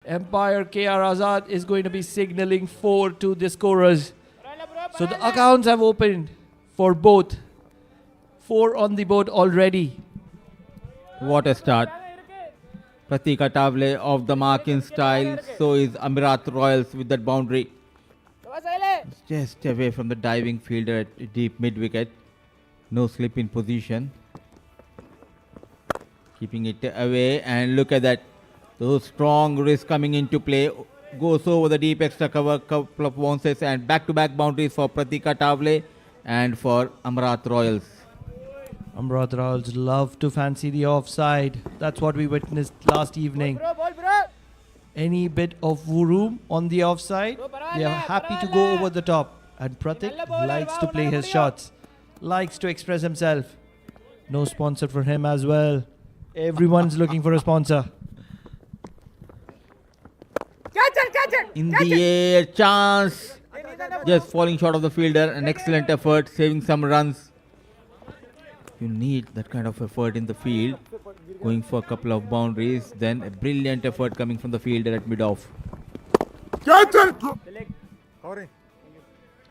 Empire KR Azad is going to be signaling 4 to the scorers. So the accounts have opened for both. 4 on the board already. What a start. Pratik Atavale off the mark in style. So is Amerat Royals with that boundary. Just away from the diving fielder at deep mid-wicket. No slip in position. Keeping it away, and look at that. Those strong wrists coming into play. Goes over the deep extra cover, couple of bounces, and back-to-back boundaries for Pratik Atavale and for Amerat Royals. Amerat Royals love to fancy the offside. That's what we witnessed last evening. Any bit of room on the offside, they are happy to go over the top. And Pratik likes to play his shots, likes to express himself. No sponsor for him as well. Everyone's looking for a sponsor. In the air, chance. Just falling short of the fielder. An excellent effort, saving some runs. You need that kind of effort in the field. Going for a couple of boundaries. Then a brilliant effort coming from the fielder at mid-off.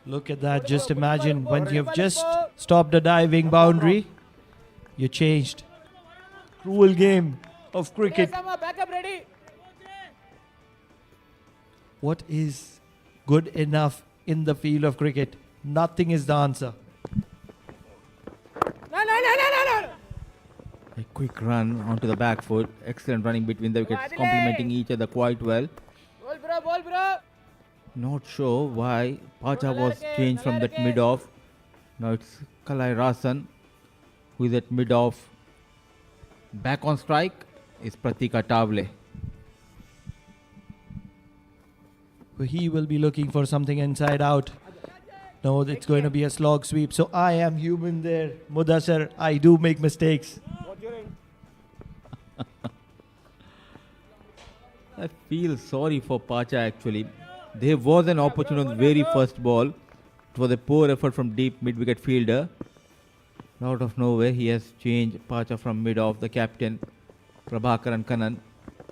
Look at that. Just imagine when you've just stopped a diving boundary, you changed. Cruel game of cricket. What is good enough in the field of cricket? Nothing is the answer. A quick run onto the back foot. Excellent running between the wickets, complementing each other quite well. Not sure why Pacha was changed from that mid-off. Now it's Kalai Rasan who is at mid-off. Back on strike is Pratik Atavale. He will be looking for something inside out. No, it's going to be a slog sweep. So I am human there. Mudassar, I do make mistakes. I feel sorry for Pacha actually. There was an opportunity on the very first ball. It was a poor effort from deep mid-wicket fielder. Out of nowhere, he has changed Pacha from mid-off, the captain, Prabhakaran Kannan.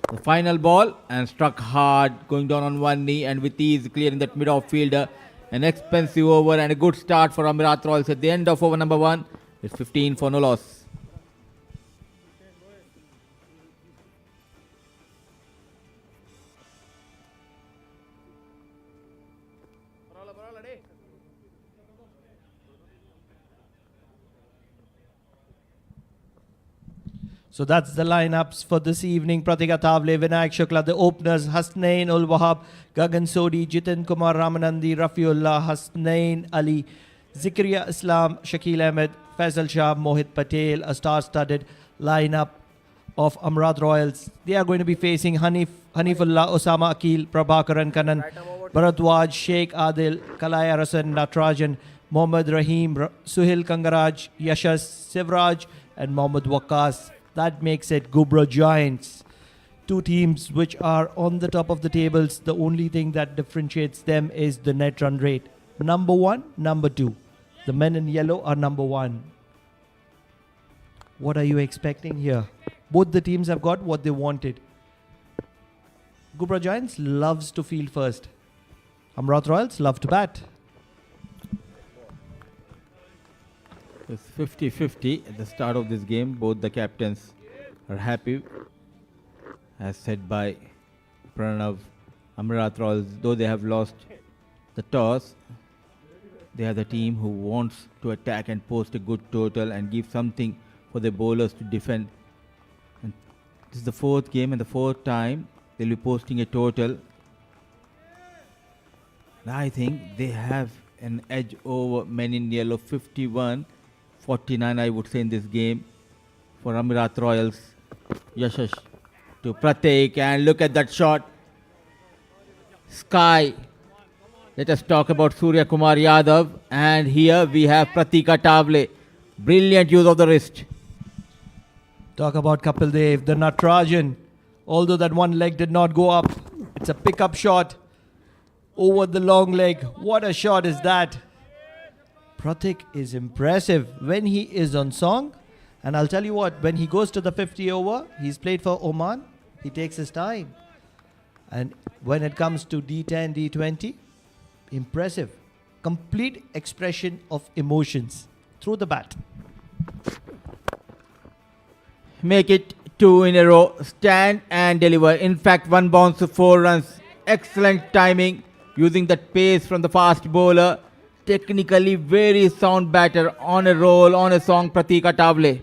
The final ball, and struck hard, going down on one knee, and with ease clearing that mid-off fielder. An expensive over and a good start for Amerat Royals at the end of over number 1. It's 15 for no loss. So that's the lineups for this evening. Pratik Atavale, Vinayak Shukla, the openers, Hasnain Ul Wahab, Gagan Sodi, Jitin Kumar Ramanandi, Rafiullah, Hasnain Ali, Zikriya Islam, Shakil Ahmed, Faisal Shah, Mohit Patel, a star-studded lineup of Amerat Royals. They are going to be facing Hanifullah, Osama Akil, Prabhakaran Kannan, Bharadwaj, Sheikh Adil, Kalaya Rasan, Natrajan, Mohammad Rahim, Suhil Kangaraj, Yashas, Sivraj, and Mohammad Waqas. That makes it Ghubrah Giants. Two teams which are on the top of the tables. The only thing that differentiates them is the net run rate. Number 1, number 2. The men in yellow are number 1. What are you expecting here? Both the teams have got what they wanted. Ghubrah Giants loves to field first. Amerat Royals love to bat. It's 50-50 at the start of this game. Both the captains are happy. As said by Pranav, Amerat Royals, though they have lost the toss, they are the team who wants to attack and post a good total and give something for the bowlers to defend. And this is the 4th game and the 4th time they'll be posting a total. I think they have an edge over men in yellow. 51-49 I would say in this game for Amerat Royals. Yashash to Pratik, and look at that shot. Sky. Let us talk about Surya Kumar Yadav, and here we have Pratik Atavale. Brilliant use of the wrist. Talk about Kapil Dev, the Natrajan. Although that one leg did not go up, it's a pickup shot over the long leg. What a shot is that? Pratik is impressive when he is on song. And I'll tell you what, when he goes to the 50 over, he's played for Oman, he takes his time. And when it comes to D10, D20, impressive. Complete expression of emotions through the bat. Make it 2 in a row. Stand and deliver. In fact, 1 bounce to 4 runs. Excellent timing. Using that pace from the fast bowler. Technically very sound batter. On a roll, on a song, Pratik Atavale.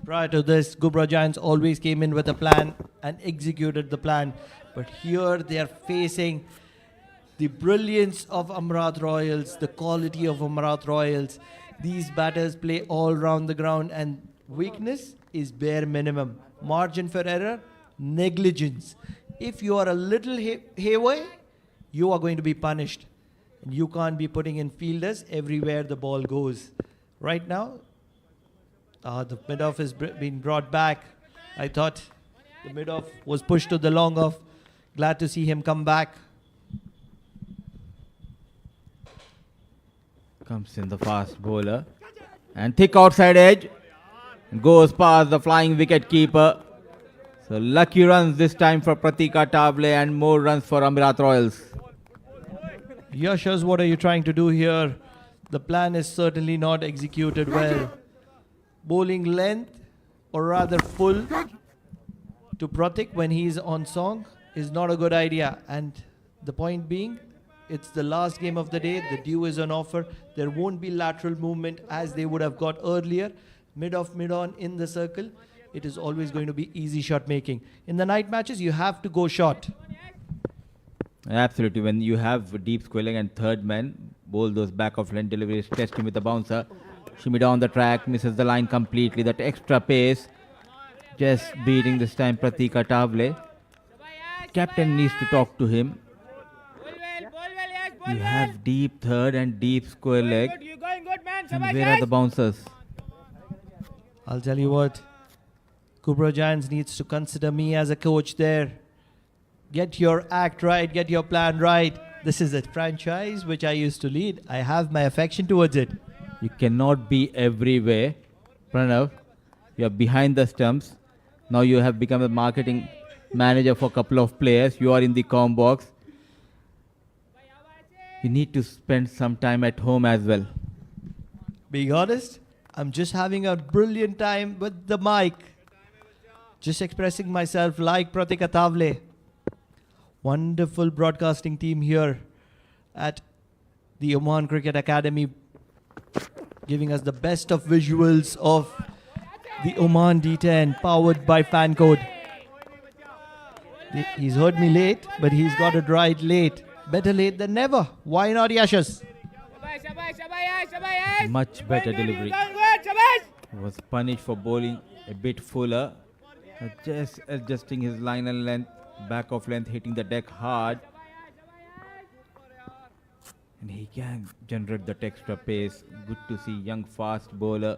Prior to this, Ghubrah Giants always came in with a plan and executed the plan. But here they are facing the brilliance of Amerat Royals, the quality of Amerat Royals. These batters play all round the ground and weakness is bare minimum. Margin for error, negligence. If you are a little hayway, you are going to be punished. And you can't be putting in fielders everywhere the ball goes. Right now, the mid-off has been brought back. I thought the mid-off was pushed to the long-off. Glad to see him come back. Comes in the fast bowler. And thick outside edge. Goes past the flying wicket keeper. So lucky runs this time for Pratik Atavale and more runs for Amerat Royals. Yashas, what are you trying to do here? The plan is certainly not executed well. Bowling length, or rather full, to Pratik when he is on song is not a good idea. And the point being, it's the last game of the day. The dew is on offer. There won't be lateral movement as they would have got earlier. Mid-off, mid-on in the circle. It is always going to be easy shot making. In the night matches, you have to go short. Absolutely. When you have deep squilling and third man, bowl those back of length deliveries, test him with the bouncer. Shimmy down the track, misses the line completely. That extra pace, just beating this time Pratik Atavale. Captain needs to talk to him. You have deep third and deep square leg. And where are the bouncers? I'll tell you what, Ghubrah Giants needs to consider me as a coach there. Get your act right, get your plan right. This is a franchise which I used to lead. I have my affection towards it. You cannot be everywhere. Pranav, you are behind the stumps. Now you have become a marketing manager for a couple of players. You are in the comm box. You need to spend some time at home as well. Being honest, I'm just having a brilliant time with the mic. Just expressing myself like Pratik Atavale. Wonderful broadcasting team here at the Oman Cricket Academy, giving us the best of visuals of the Oman D10 powered by Fan Code. He's heard me late, but he's got it right late. Better late than never. Why not, Yashas? Much better delivery. Was punished for bowling a bit fuller. Just adjusting his line and length, back of length, hitting the deck hard. And he can generate that extra pace. Good to see young fast bowler.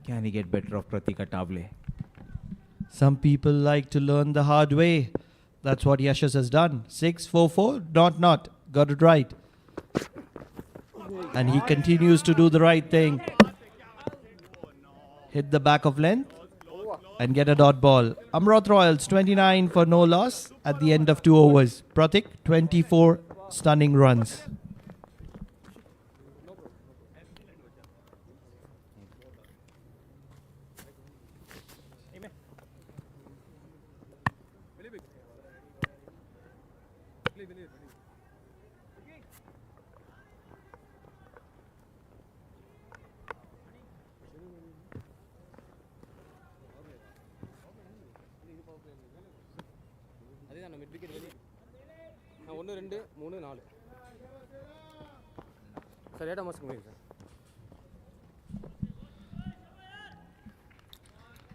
Can he get better of Pratik Atavale? Some people like to learn the hard way. That's what Yashas has done. 6-4-4, not. Got it right. And he continues to do the right thing. Hit the back of length and get a dot ball. Amerat Royals 29 for no loss at the end of 2 overs. Pratik 24 stunning runs.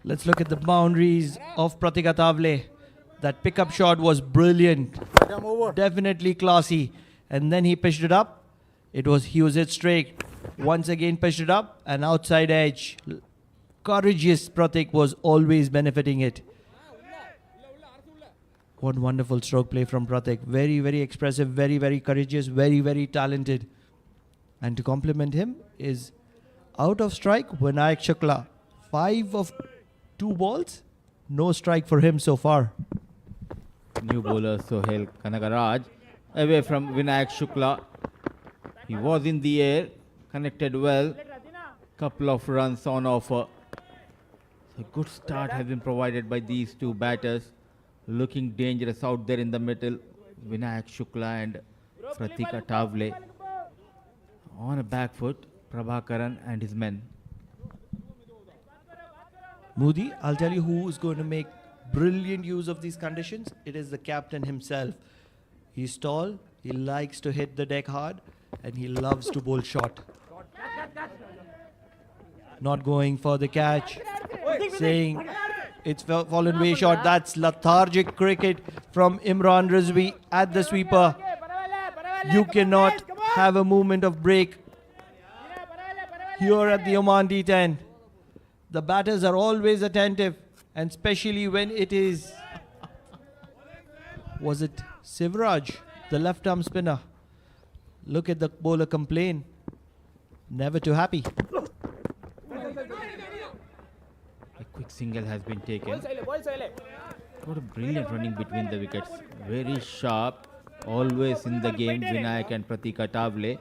Let's look at the boundaries of Pratik Atavale. That pickup shot was brilliant. Definitely classy. And then he pitched it up. He was hit straight. Once again pitched it up and outside edge. Courageous Pratik was always benefiting it. What wonderful stroke play from Pratik. Very, very expressive, very, very courageous, very, very talented. And to compliment him is out of strike, Vinayak Shukla. 5 of 2 balls No strike for him so far. New bowler Sohail Kanagaraj away from Vinayak Shukla. He was in the air, connected well. Couple of runs on offer. A good start has been provided by these two batters. Looking dangerous out there in the middle. Vinayak Shukla and Pratika Tavle. On a back foot, Prabhakaran and his men. Moody, I'll tell you who is going to make brilliant use of these conditions. It is the captain himself. He's tall, he likes to hit the deck hard, and he loves to bowl short. Not going for the catch, saying it's fallen way short. That's lethargic cricket from Imran Rizvi at the sweeper. You cannot have a moment of break here at the Oman D10. The batters are always attentive, and especially when it is, was it Sivraj, the left arm spinner? Look at the bowler complain. Never too happy. A quick single has been taken. What a brilliant running between the wickets. Very sharp. Always in the game, Vinayak and Pratika Tavle.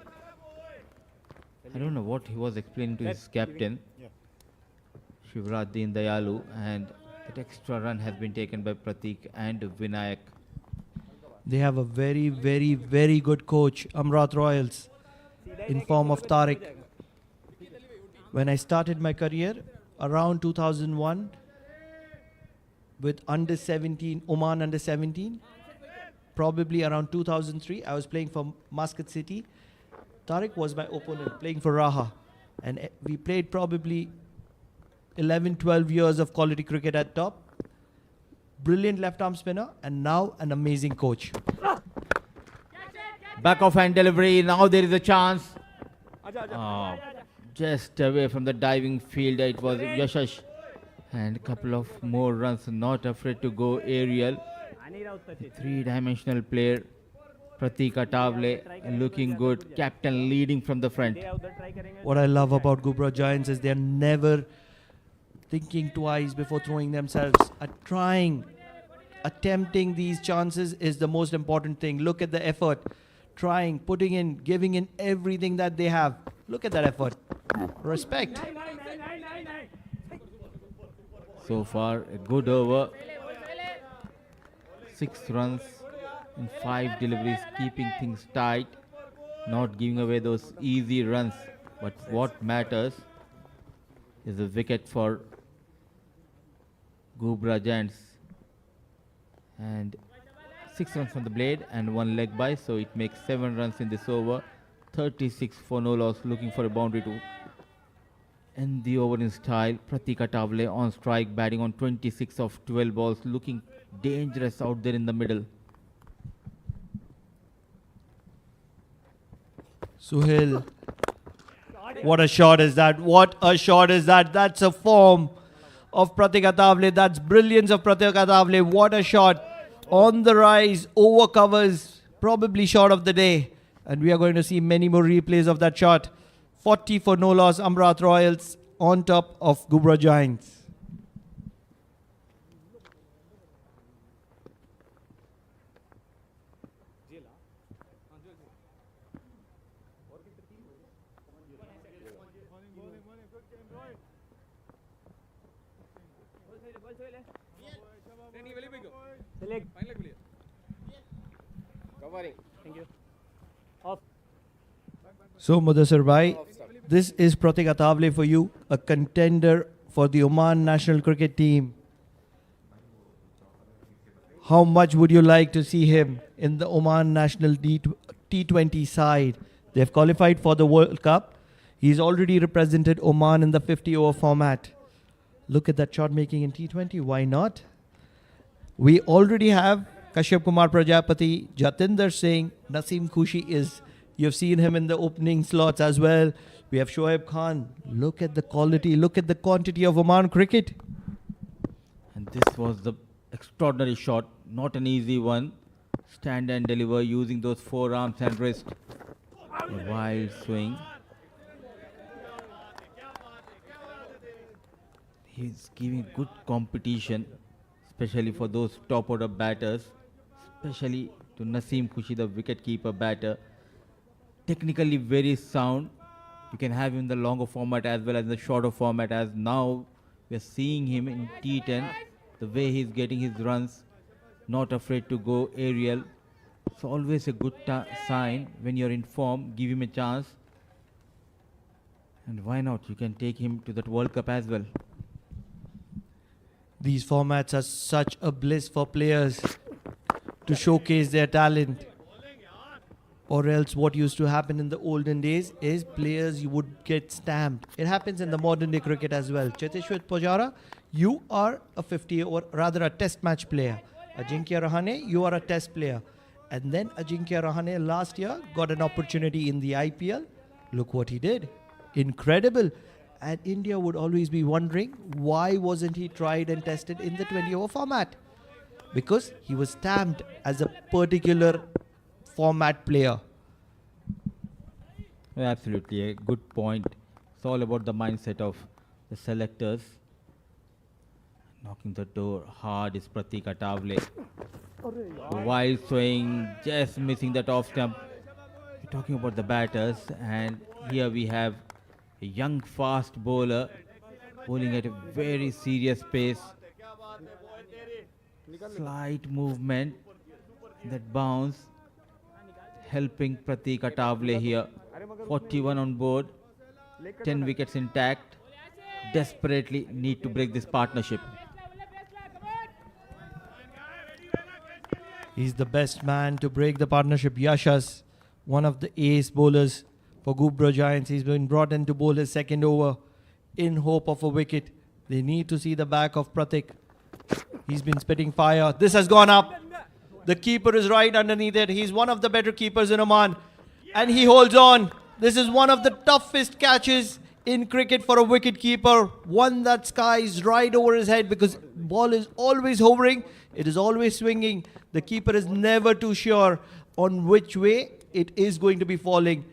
I don't know what he was explaining to his captain, Shivraj Deen Dayalu, and that extra run has been taken by Pratik and Vinayak. They have a very, very, very good coach, Amerat Royals, in form of Tariq. When I started my career around 2001 with under 17, Oman under 17, probably around 2003, I was playing for Muscat City. Tariq was my opponent, playing for Raha. And we played probably 11, 12 years of quality cricket at top. Brilliant left arm spinner, and now an amazing coach. Back off hand delivery. Now there is a chance. Just away from the diving field. It was Yashash. And a couple of more runs. Not afraid to go aerial. A three-dimensional player. Pratika Tavle looking good. Captain leading from the front. What I love about Ghubrah Giants is they're never thinking twice before throwing themselves. Attempting these chances is the most important thing. Look at the effort. Trying, putting in, giving in everything that they have. Look at that effort. Respect. So far, a good over. 6 runs in 5 deliveries, keeping things tight. Not giving away those easy runs. But what matters is a wicket for Ghubrah Giants. And 6 runs from the blade and 1 leg by, so it makes 7 runs in this over. 36 for no loss, looking for a boundary to end the over in style. Pratika Tavle on strike, batting on 26 of 12 balls, looking dangerous out there in the middle. Suhail, what a shot is that? What a shot is that? That's a form of Pratika Tavle. That's brilliance of Pratika Tavle. What a shot. On the rise, over covers, probably shot of the day. And we are going to see many more replays of that shot. 40 for no loss, Amerat Royals on top of Ghubrah Giants. So, Mudassir Bhai, this is Pratika Tavle for you, a contender for the Oman national cricket team. How much would you like to see him in the Oman national T20 side? They've qualified for the World Cup. He's already represented Oman in the 50-over format. Look at that shot making in T20. Why not? We already have Kashyap Kumar Prajapati, Jatinder Singh, Naseem Khushi is... You've seen him in the opening slots as well. We have Shoaib Khan. Look at the quality, look at the quantity of Oman cricket. And this was the extraordinary shot. Not an easy one. Stand and deliver using those forearms and wrist. A wild swing. He's giving good competition. especially for those top order batters, especially to Naseem Khushi, the wicket-keeper batter. Technically very sound. You can have him in the longer format as well as the shorter format, as now we are seeing him in T10, the way he's getting his runs, not afraid to go aerial. It's always a good sign when you're in form. Give him a chance. And why not? You can take him to that World Cup as well. These formats are such a bliss for players to showcase their talent. Or else what used to happen in the olden days is players you would get stamped. It happens in the modern day cricket as well. Cheteshwar Pujara, you are a 50 or rather a test match player. Ajinkya Rahane, you are a test player. And then Ajinkya Rahane last year got an opportunity in the IPL. Look what he did. Incredible. And India would always be wondering, why wasn't he tried and tested in the 20-over format? Because he was stamped as a particular format player. Absolutely, a good point. It's all about the mindset of the selectors. Knocking the door hard is Pratik Atavale. Wild swing, just missing that off stump. We're talking about the batters, and here we have a young fast bowler bowling at a very serious pace. Slight movement, that bounce, helping Pratik Atavale here. 41 on board, 10 wickets intact. Desperately need to break this partnership. He's the best man to break the partnership. Yashas, one of the ace bowlers for Ghubrah Giants. He's been brought in to bowl his second over in hope of a wicket. They need to see the back of Pratik. He's been spitting fire. This has gone up. The keeper is right underneath it. He's one of the better keepers in Oman. And he holds on. This is one of the toughest catches in cricket for a wicket keeper. One that skies right over his head because ball is always hovering. It is always swinging. The keeper is never too sure on which way it is going to be falling.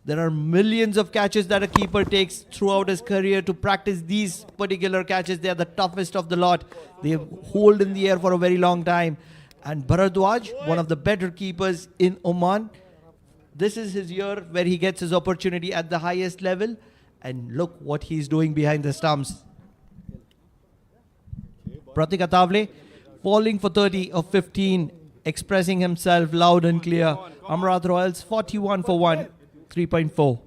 There are millions of catches that a keeper takes throughout his career to practice these particular catches. They are the toughest of the lot. They hold in the air for a very long time. And Bharadwaj, one of the better keepers in Oman, this is his year where he gets his opportunity at the highest level. And look what he's doing behind the stumps. Pratik Atavale falling for 30 of 15, expressing himself loud and clear. Amerat Royals 41 for 1, 3.4.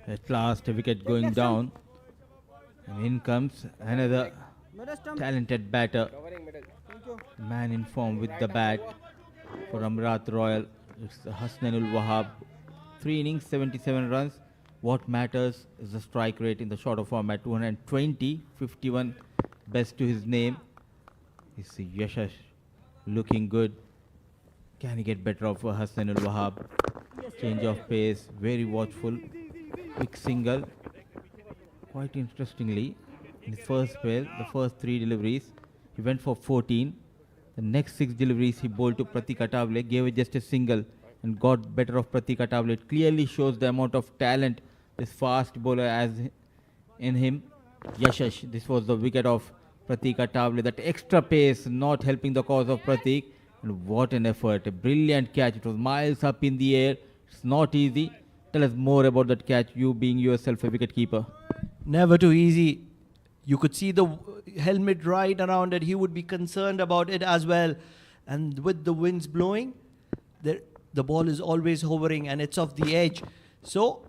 At last, a wicket going down. And in comes another talented batter. Man in form with the bat for Amerat Royal. It's Hasnainul Wahab. 3 innings, 77 runs. What matters is the strike rate in the shorter format. 220, 51 best to his name. Is Yashash looking good? Can he get better of Hasnainul Wahab? Change of pace, very watchful. Quick single. Quite interestingly, in his first spell, the first 3 deliveries, he went for 14. The next 6 deliveries he bowled to Pratik Atavale, gave it just a single and got better of Pratik Atavale. It clearly shows the amount of talent this fast bowler has in him. Yashash, this was the wicket of Pratik Atavale. That extra pace not helping the cause of Pratik. And what an effort, a brilliant catch. It was miles up in the air. It's not easy. Tell us more about that catch, you being yourself a wicket keeper. Never too easy. You could see the helmet right around it. He would be concerned about it as well. And with the winds blowing, the ball is always hovering and it's off the edge. So,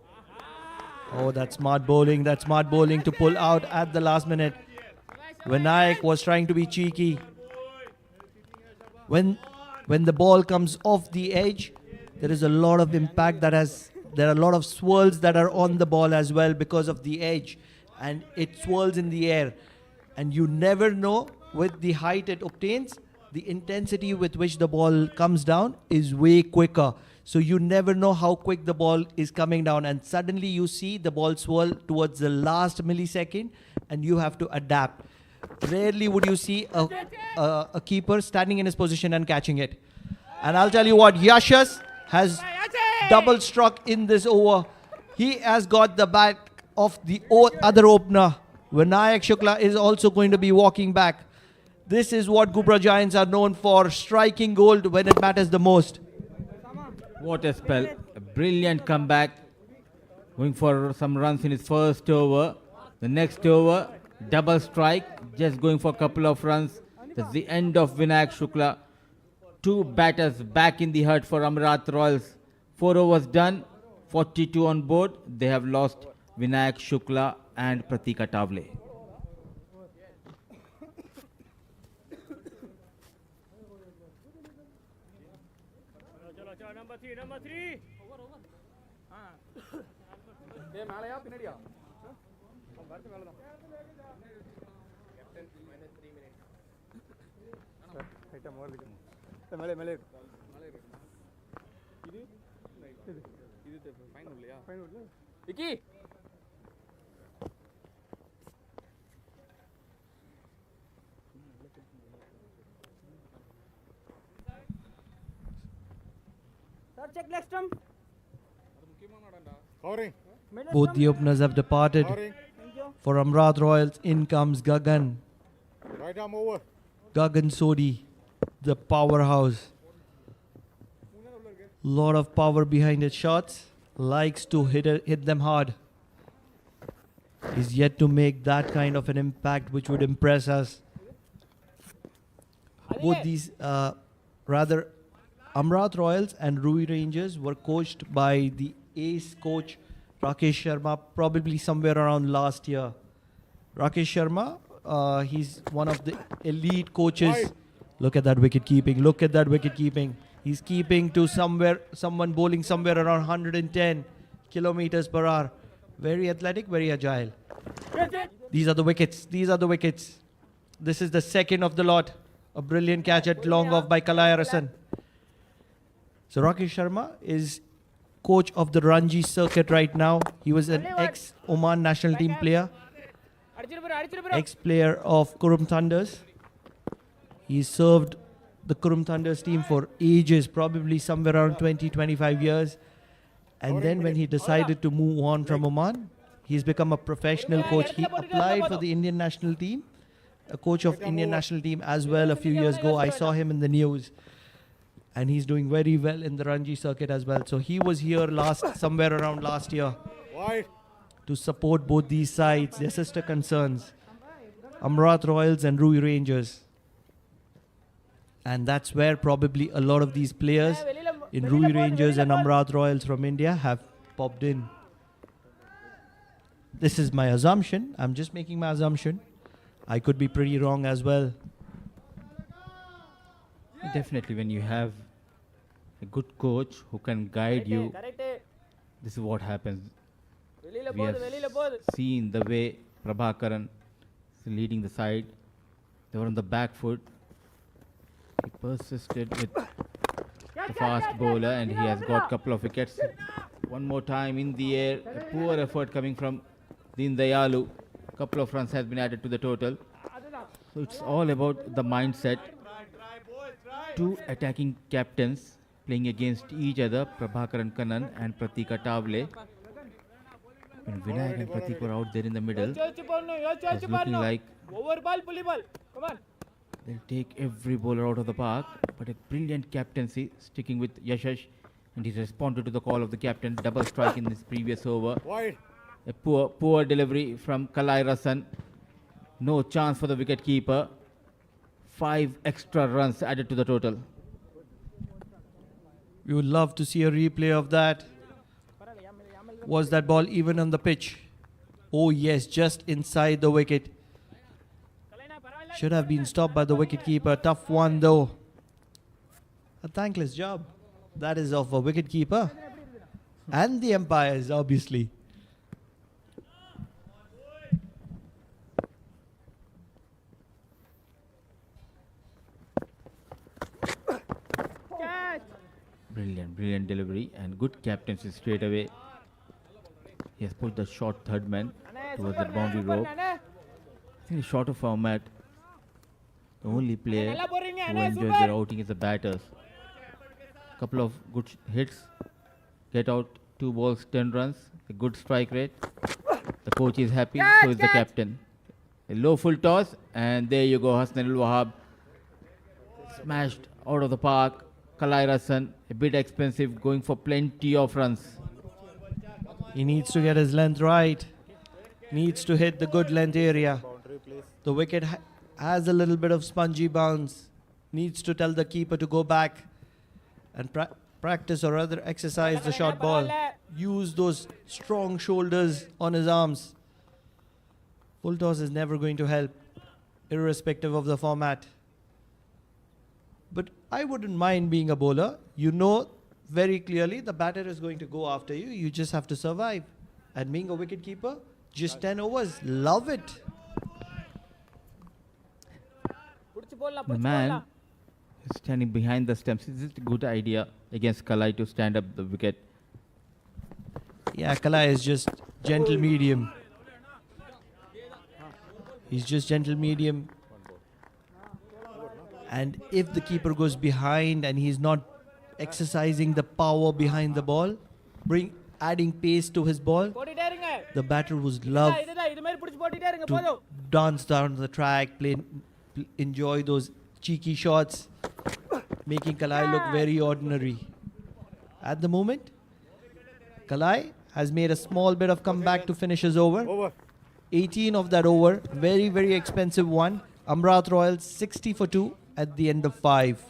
oh, that's smart bowling. That's smart bowling to pull out at the last minute. Vinayak was trying to be cheeky. When the ball comes off the edge, there is a lot of impact there are a lot of swirls that are on the ball as well because of the edge. And it swirls in the air. And you never know with the height it obtains, the intensity with which the ball comes down is way quicker. So you never know how quick the ball is coming down, and suddenly you see the ball swirl towards the last millisecond, and you have to adapt. Rarely would you see a keeper standing in his position and catching it. And I'll tell you what, Yashas has double struck in this over. He has got the back of the other opener. Vinayak Shukla is also going to be walking back. This is what Ghubrah Giants are known for, striking gold when it matters the most. What a spell. A brilliant comeback. Going for some runs in his first over. The next over, double strike. Just going for a couple of runs. That's the end of Vinayak Shukla. Two batters back in the hut for Amerat Royals. 4 overs done. 42 on board. They have lost Vinayak Shukla and Pratik Atavale. Number three. Vicky. Sir, check next time. Both the openers have departed. For Amerat Royals, in comes Gagan. Right arm over. Gagan Sodhi, the powerhouse. Lot of power behind his shots. Likes to hit them hard. He's yet to make that kind of an impact which would impress us. Both these, rather, Amerat Royals and Rui Rangers were coached by the ace coach Rakesh Sharma, probably somewhere around last year. Rakesh Sharma, he's one of the elite coaches. Look at that wicket keeping. Look at that wicket keeping. He's keeping to someone bowling somewhere around 110 kilometers per hour. Very athletic, very agile. These are the wickets. These are the wickets. This is the second of the lot. A brilliant catch at long off by Kalai Arasan. So Rakesh Sharma is coach of the Ranji circuit right now. He was an ex-Oman national team player, ex-player of Kurum Thunders. He served the Kurum Thunders team for ages, probably somewhere around 20-25 years. And then when he decided to move on from Oman, he's become a professional coach. He applied for the Indian national team, a coach of Indian national team as well a few years ago. I saw him in the news. And he's doing very well in the Ranji circuit as well. So he was here somewhere around last year to support both these sides, their sister concerns, Amerat Royals and Rui Rangers. And that's where probably a lot of these players in Rui Rangers and Amerat Royals from India have popped in. This is my assumption. I'm just making my assumption. I could be pretty wrong as well. Definitely, when you have a good coach who can guide you, this is what happens. We have seen the way Prabhakaran is leading the side. They were on the back foot. He persisted with the fast bowler and he has got a couple of wickets. One more time in the air. A poor effort coming from Deen Dayalu. A couple of runs has been added to the total. So it's all about the mindset. Two attacking captains playing against each other, Prabhakaran Kannan and Pratik Atavale. When Vinayak and Pratik were out there in the middle, it was looking like they'll take every bowler out of the park. But a brilliant captaincy sticking with Yashash, and he responded to the call of the captain. Double strike in this previous over. A poor delivery from Kalai Rasan. No chance for the wicket keeper. 5 extra runs added to the total. We would love to see a replay of that. Was that ball even on the pitch? Oh yes, just inside the wicket. Should have been stopped by the wicketkeeper. Tough one though. A thankless job. That is of a wicketkeeper. And the umpires, obviously. Brilliant delivery and good captaincy straight away. He has put the short third man towards the boundary rope. I think short of Amerat, the only player who enjoys their outing is the batters. Couple of good hits, get out 2 balls, 10 runs, a good strike rate. The coach is happy, so is the captain. A low full toss, and there you go, Hasnain ul Wahab. Smashed out of the park. Kalai Rasan, a bit expensive, going for plenty of runs. He needs to get his length right. Needs to hit the good length area. The wicket has a little bit of spongy bounce. Needs to tell the keeper to go back and practice or rather exercise the short ball. Use those strong shoulders on his arms. Full toss is never going to help, irrespective of the format. But I wouldn't mind being a bowler. You know very clearly the batter is going to go after you. You just have to survive. And being a wicket keeper, just 10 overs. Love it. The man is standing behind the stumps. Is it a good idea against Kalai to stand up the wicket? Yeah, Kalai is just gentle medium. He's just gentle medium. And if the keeper goes behind and he's not exercising the power behind the ball, adding pace to his ball, the batter would love to dance down the track, enjoy those cheeky shots, making Kalai look very ordinary. At the moment, Kalai has made a small bit of comeback to finish his over. 18 of that over, very, very expensive one. Amerat Royals 60 for 2 at the end of 5.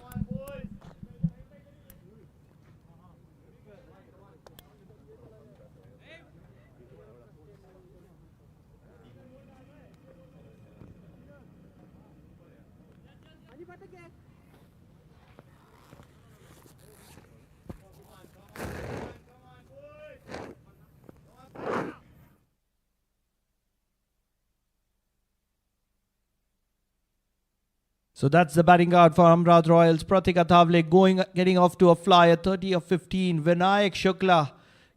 So that's the batting guard for Amerat Royals. Pratik Athavale getting off to a flyer, 30 of 15. Vinayak Shukla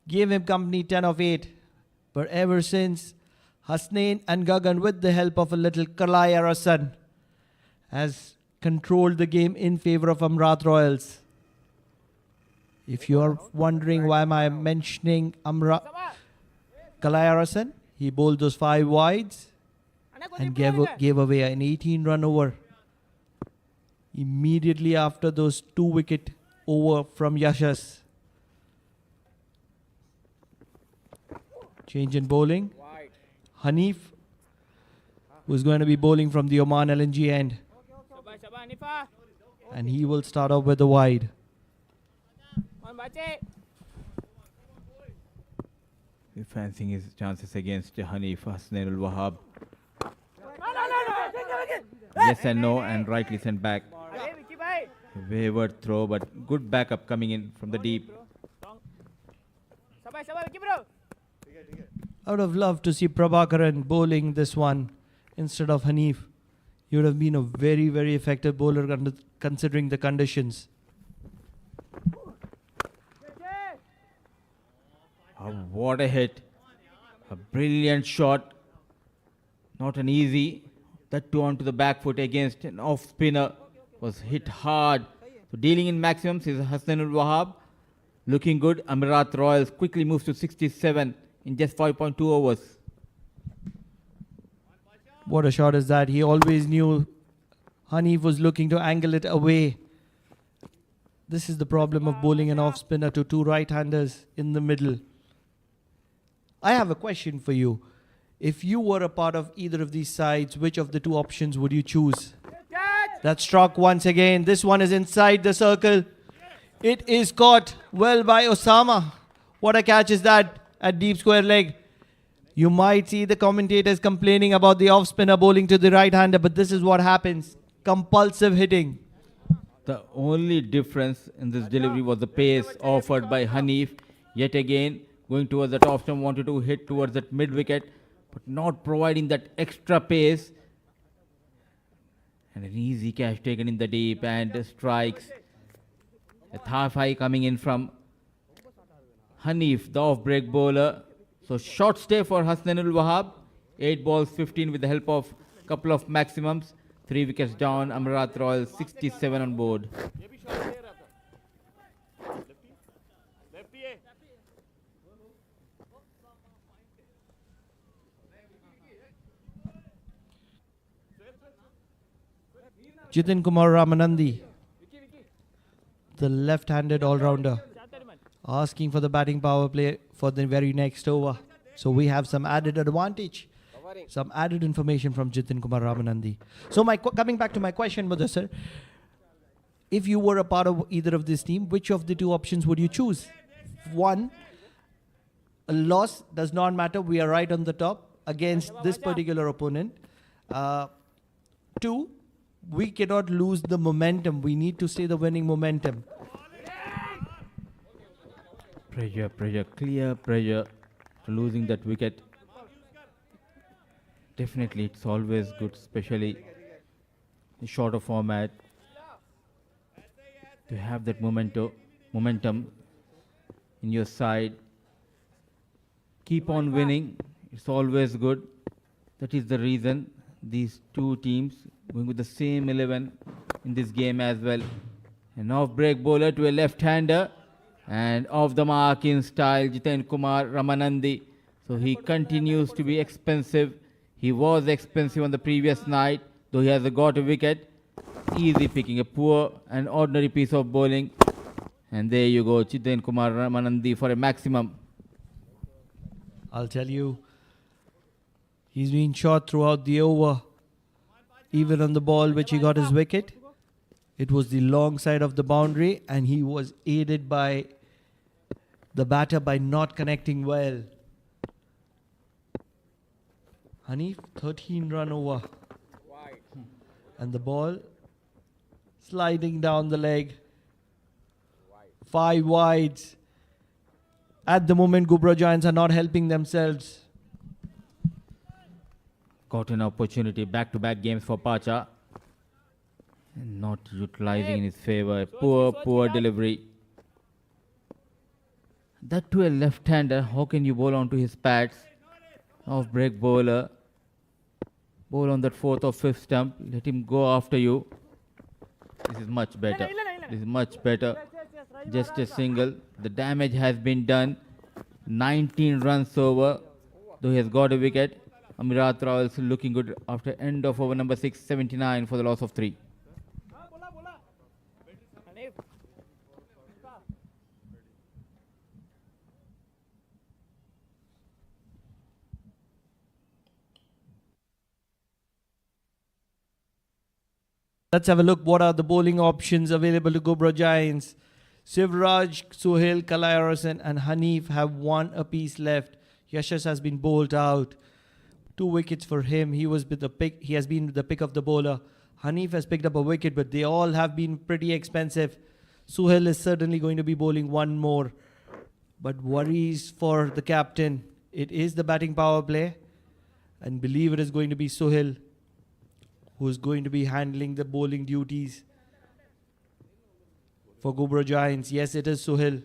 gave him company, 10 of 8. But ever since, Hasnain and Gagan, with the help of a little Kalai Arasan, has controlled the game in favor of Amerat Royals. If you are wondering why am I mentioning Kalai Arasan, he bowled those 5 wides and gave away an 18-run over. Immediately after those 2-wicket over from Yashas. Change in bowling. Hanif, who's going to be bowling from the Oman LNG end. And he will start off with the wide. He's fancying his chances against Hanif Hasnain ul Wahab. Yes and no, and rightly sent back. Wayward throw, but good backup coming in from the deep. I would have loved to see Prabhakaran bowling this one instead of Hanif. He would have been a very, very effective bowler considering the conditions. What a hit. A brilliant shot. Not an easy. That too onto the back foot against an off spinner. Was hit hard. So dealing in maximums is Hasnain ul Wahab. Looking good. Amerat Royals quickly moves to 67 in just 5.2 overs. What a shot is that. He always knew Hanif was looking to angle it away. This is the problem of bowling an off spinner to 2 right-handers in the middle. I have a question for you. If you were a part of either of these sides, which of the 2 options would you choose? That struck once again. This one is inside the circle. It is caught well by Osama. What a catch is that at deep square leg. You might see the commentators complaining about the off-spinner bowling to the right-hander, but this is what happens. Compulsive hitting. The only difference in this delivery was the pace offered by Hanif. Yet again, going towards the top stump, wanted to hit towards that mid-wicket, but not providing that extra pace. And an easy catch taken in the deep and strikes. A half high coming in from Hanif, the off-break bowler. So short stay for Hasnainul Wahab. 8 balls, 15 with the help of couple of maximums. 3 wickets down. Amerat Royal 67 on board. Jitin Kumar Ramanandi, the left-handed all-rounder, asking for the batting power play for the very next over. So we have some added advantage, some added information from Jitin Kumar Ramanandi. So coming back to my question, Mudassar, if you were a part of either of this team, which of the two options would you choose? One, a loss does not matter. We are right on the top against this particular opponent. Two, we cannot lose the momentum. We need to stay the winning momentum. Pressure, clear pressure to losing that wicket. Definitely, it's always good, especially in shorter format, to have that momentum in your side. Keep on winning. It's always good. That is the reason these two teams going with the same 11 in this game as well. An off-break bowler to a left-hander, and off the mark in style, Jitin Kumar Ramanandi. So he continues to be expensive. He was expensive on the previous night, though he has got a wicket. Easy picking, a poor and ordinary piece of bowling. And there you go, Jitin Kumar Ramanandi for a maximum. I'll tell you, he's been shot throughout the over. Even on the ball which he got his wicket, it was the long side of the boundary, and he was aided by the batter by not connecting well. Hanif, 13 run over. And the ball sliding down the leg. 5 wides. At the moment, Ghubrah Giants are not helping themselves. Got an opportunity, back-to-back games for Pacha. And not utilizing in his favor. Poor delivery. That to a left-hander, how can you bowl onto his pads? Off-break bowler. Bowl on that 4th or 5th stump. Let him go after you. This is much better. This is much better. Just a single. The damage has been done. 19 runs over. Though he has got a wicket. Amerat Royals looking good after end of over number 6, 79 for the loss of 3. Let's have a look. What are the bowling options available to Ghubrah Giants? Sivraj, Suhail, Kalayarosan and Hanif have 1 apiece left. Yashas has been bowled out. 2 wickets for him. He has been the pick of the bowler. Hanif has picked up a wicket, but they all have been pretty expensive. Suhail is certainly going to be bowling 1 more. But worries for the captain. It is the batting power play. And believe it is going to be Suhail who is going to be handling the bowling duties for Ghubrah Giants. Yes, it is Suhail.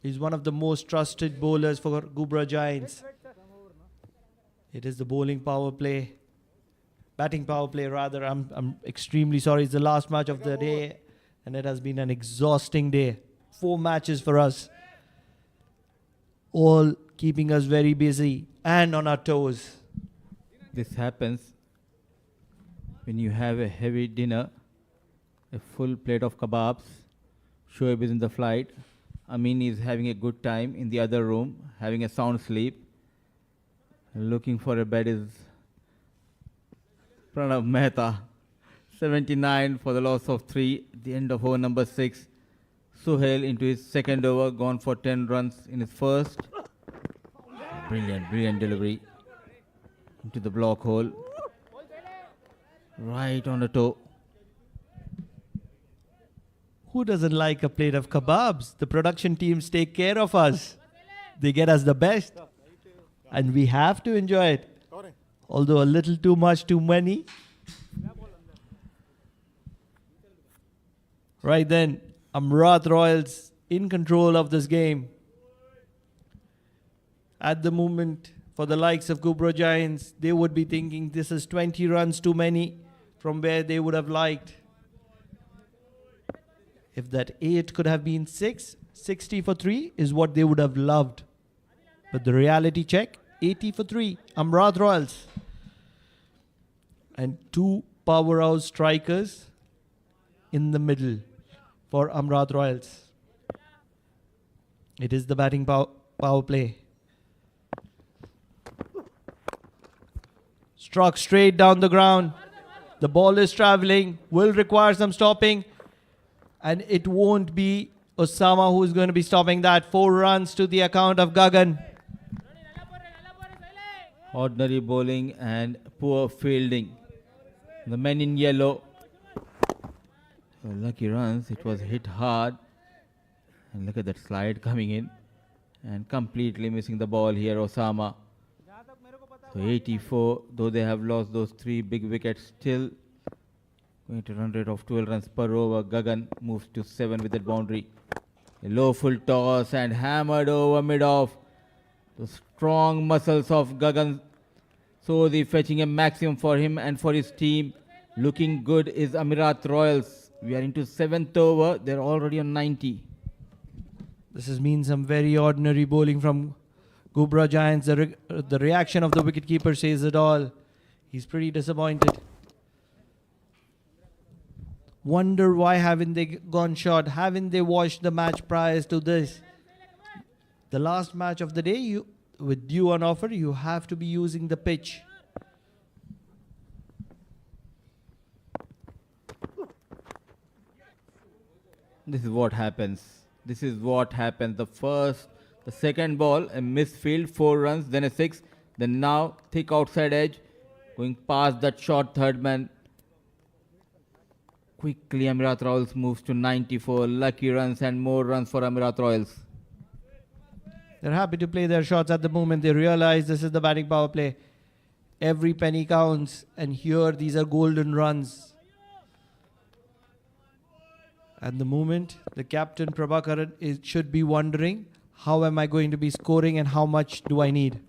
He's one of the most trusted bowlers for Ghubrah Giants. It is the bowling power play. Batting power play rather. I'm extremely sorry. It's the last match of the day and it has been an exhausting day. 4 matches for us. All keeping us very busy and on our toes. This happens when you have a heavy dinner, a full plate of kebabs. Shoaib is in the flight. Amin is having a good time in the other room, having a sound sleep. Looking for a bed is Pranav Mehta. 79 for the loss of 3. The end of over number 6. Suhail into his second over, gone for 10 runs in his first. Brilliant delivery into the block hole. Right on the toe. Who doesn't like a plate of kebabs? The production teams take care of us. They get us the best. And we have to enjoy it. Although a little too much, too many. Right then, Amerat Royals in control of this game. At the moment, for the likes of Ghubrah Giants, they would be thinking this is 20 runs too many from where they would have liked. If that 8 could have been 6, 60 for 3 is what they would have loved. But the reality check, 80 for 3, Amerat Royals. And 2 powerhouse strikers in the middle for Amerat Royals. It is the batting power play. Struck straight down the ground. The ball is traveling, will require some stopping. And it won't be Osama who is going to be stopping that. 4 runs to the account of Gagan. Ordinary bowling and poor fielding. The men in yellow. Lucky runs. It was hit hard. And look at that slide coming in. And completely missing the ball here, Osama. So 84, though they have lost those 3 big wickets, still going to run rate of 12 runs per over. Gagan moves to 7 with that boundary. A low full toss and hammered over mid-off. The strong muscles of Gagan Sodhi fetching a maximum for him and for his team. Looking good is Amerat Royals. We are into 7th over. They're already on 90. This has been some very ordinary bowling from Ghubrah Giants. The reaction of the wicketkeeper says it all. He's pretty disappointed. Wonder why haven't they gone short? Haven't they watched the match prior to this? The last match of the day, with due on offer, you have to be using the pitch. This is what happens. This is what happens. The second ball, a misfield, 4 runs, then a 6. Then now, thick outside edge, going past that short third man. Quickly, Amerat Royals moves to 94. Lucky runs and more runs for Amerat Royals. They're happy to play their shots at the moment. They realize this is the batting power play. Every penny counts, and here these are golden runs. At the moment, the captain Prabhakaran should be wondering, how am I going to be scoring and how much do I need?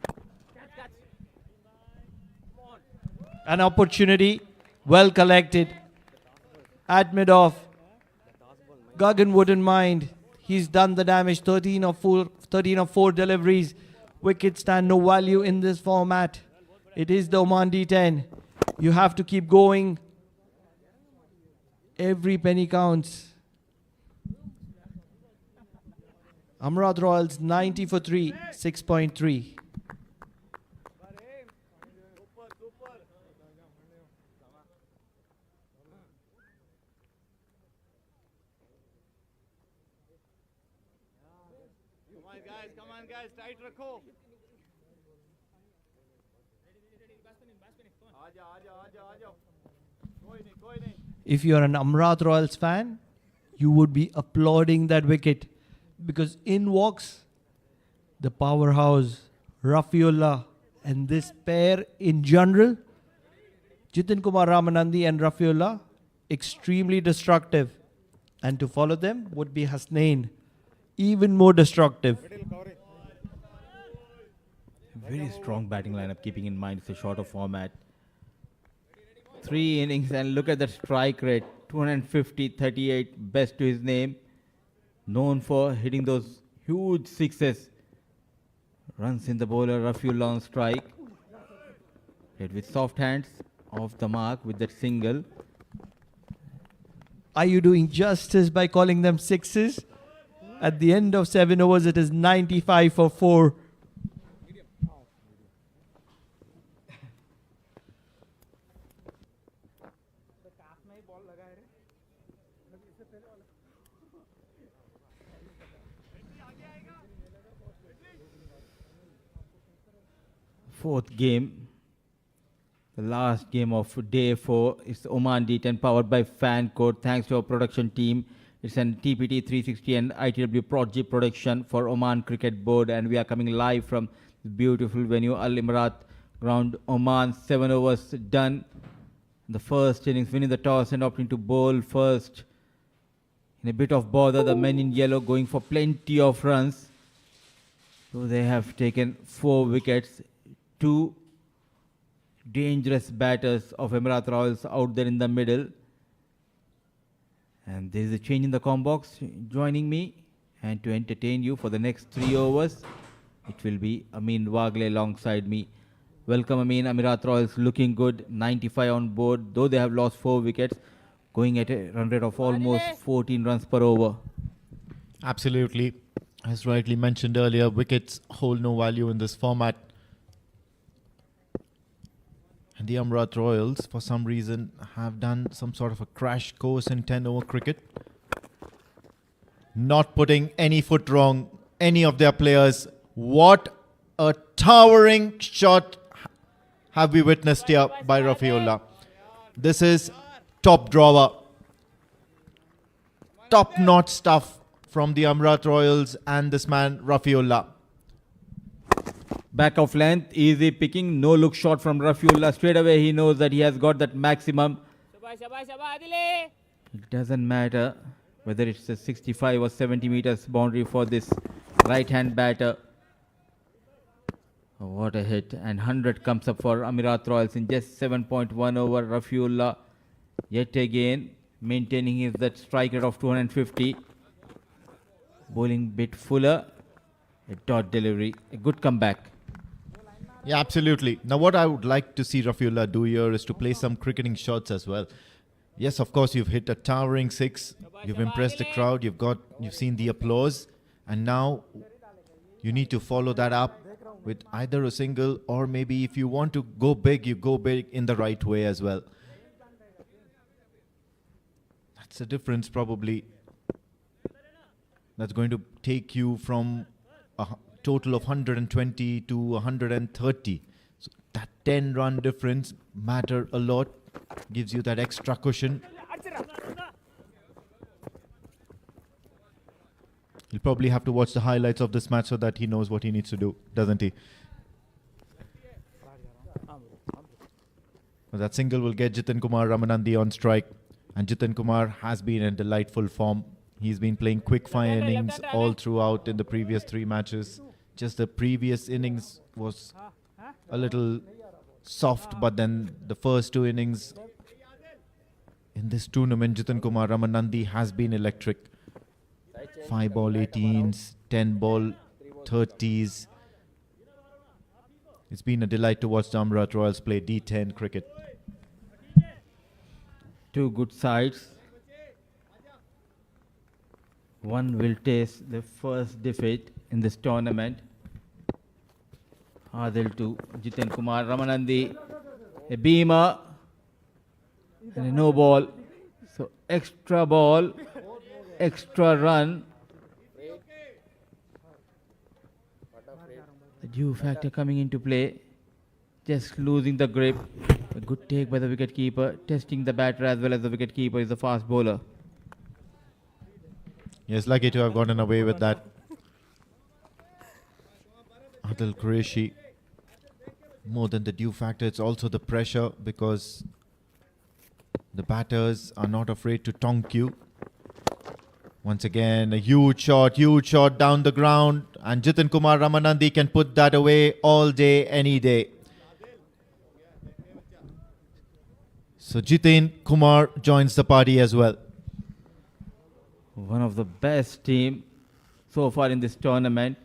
An opportunity, well collected. At mid-off, Gagan wouldn't mind. He's done the damage, 13 of 4 deliveries. Wickets stand no value in this format. It is the Oman D10. You have to keep going. Every penny counts. Amerat Royals 90 for 3, 6.3. Come on guys, tight rakho. If you're an Amerat Royals fan, you would be applauding that wicket, because in walks the powerhouse Rafiullah, and this pair in general, Jitin Kumar Ramanandi and Rafiullah, extremely destructive, and to follow them would be Hasnain, even more destructive. Very strong batting lineup, keeping in mind it's a shorter format. 3 innings, and look at that strike rate, 250, 38, best to his name. Known for hitting those huge sixes. Runs in the bowler, Rafiullah on strike. Hit with soft hands, off the mark with that single. Are you doing justice by calling them sixes? At the end of 7 overs, it is 95 for 4. Fourth game, the last game of day 4. It's Oman D10 powered by Fan Code. Thanks to our production team. It's an TPT 360 and ITW Prodigy production for Oman Cricket Board, and we are coming live from the beautiful venue Al Imarat ground. Oman 7 overs done. The first innings, winning the toss and opting to bowl first. in a bit of bother. The men in yellow going for plenty of runs. So they have taken 4 wickets. 2 dangerous batters of Amerat Royals out there in the middle. And there is a change in the com box. Joining me and to entertain you for the next 3 overs, it will be Amin Wagle alongside me. Welcome Amin. Amerat Royals looking good. 95 on board, though they have lost 4 wickets, going at a run rate of almost 14 runs per over. Absolutely. As rightly mentioned earlier, wickets hold no value in this format. And the Amerat Royals, for some reason, have done some sort of a crash course in 10-over cricket. Not putting any foot wrong, any of their players. What a towering shot have we witnessed here by Rafiullah. This is top drawer. Top-notch stuff from the Amerat Royals and this man, Rafiullah. Back of length, easy picking, no look shot from Rafiullah. Straight away he knows that he has got that maximum. It doesn't matter whether it's a 65 or 70 meters boundary for this right hand batter. Oh, what a hit, and 100 comes up for Amerat Royals in just 7.1 over. Rafiullah yet again maintaining his that strike rate of 250. Bowling bit fuller, a dot delivery, a good comeback. Yeah, absolutely. Now, what I would like to see Rafiullah do here is to play some cricketing shots as well. Yes, of course, you've hit a towering 6. You've impressed the crowd. You've seen the applause. And now you need to follow that up with either a single, or maybe if you want to go big, you go big in the right way as well. That's the difference probably. That's going to take you from a total of 120 to 130. So that 10-run difference matter a lot. Gives you that extra cushion. He'll probably have to watch the highlights of this match so that he knows what he needs to do, doesn't he? Well, that single will get Jitin Kumar Ramanandi on strike. And Jitin Kumar has been in delightful form. He's been playing quick fire innings all throughout in the previous 3 matches. Just the previous innings was a little soft, but then the first 2 innings in this tournament, Jitin Kumar Ramanandi has been electric. 5 ball 18s, 10 ball 30s. It's been a delight to watch the Amerat Royals play D10 cricket. 2 good sides. One will taste the first defeat in this tournament. Adil to Jitin Kumar Ramanandi. A beamer and a no ball. So extra ball, extra run. The due factor coming into play. Just losing the grip. A good take by the wicketkeeper. Testing the batter as well as the wicketkeeper is the fast bowler. Yes, lucky to have gotten away with that. Adil Qureshi. More than the due factor, it's also the pressure, because the batters are not afraid to tonk you. Once again, a huge shot down the ground, and Jitin Kumar Ramanandi can put that away all day, any day. So Jitin Kumar joins the party as well. One of the best team so far in this tournament.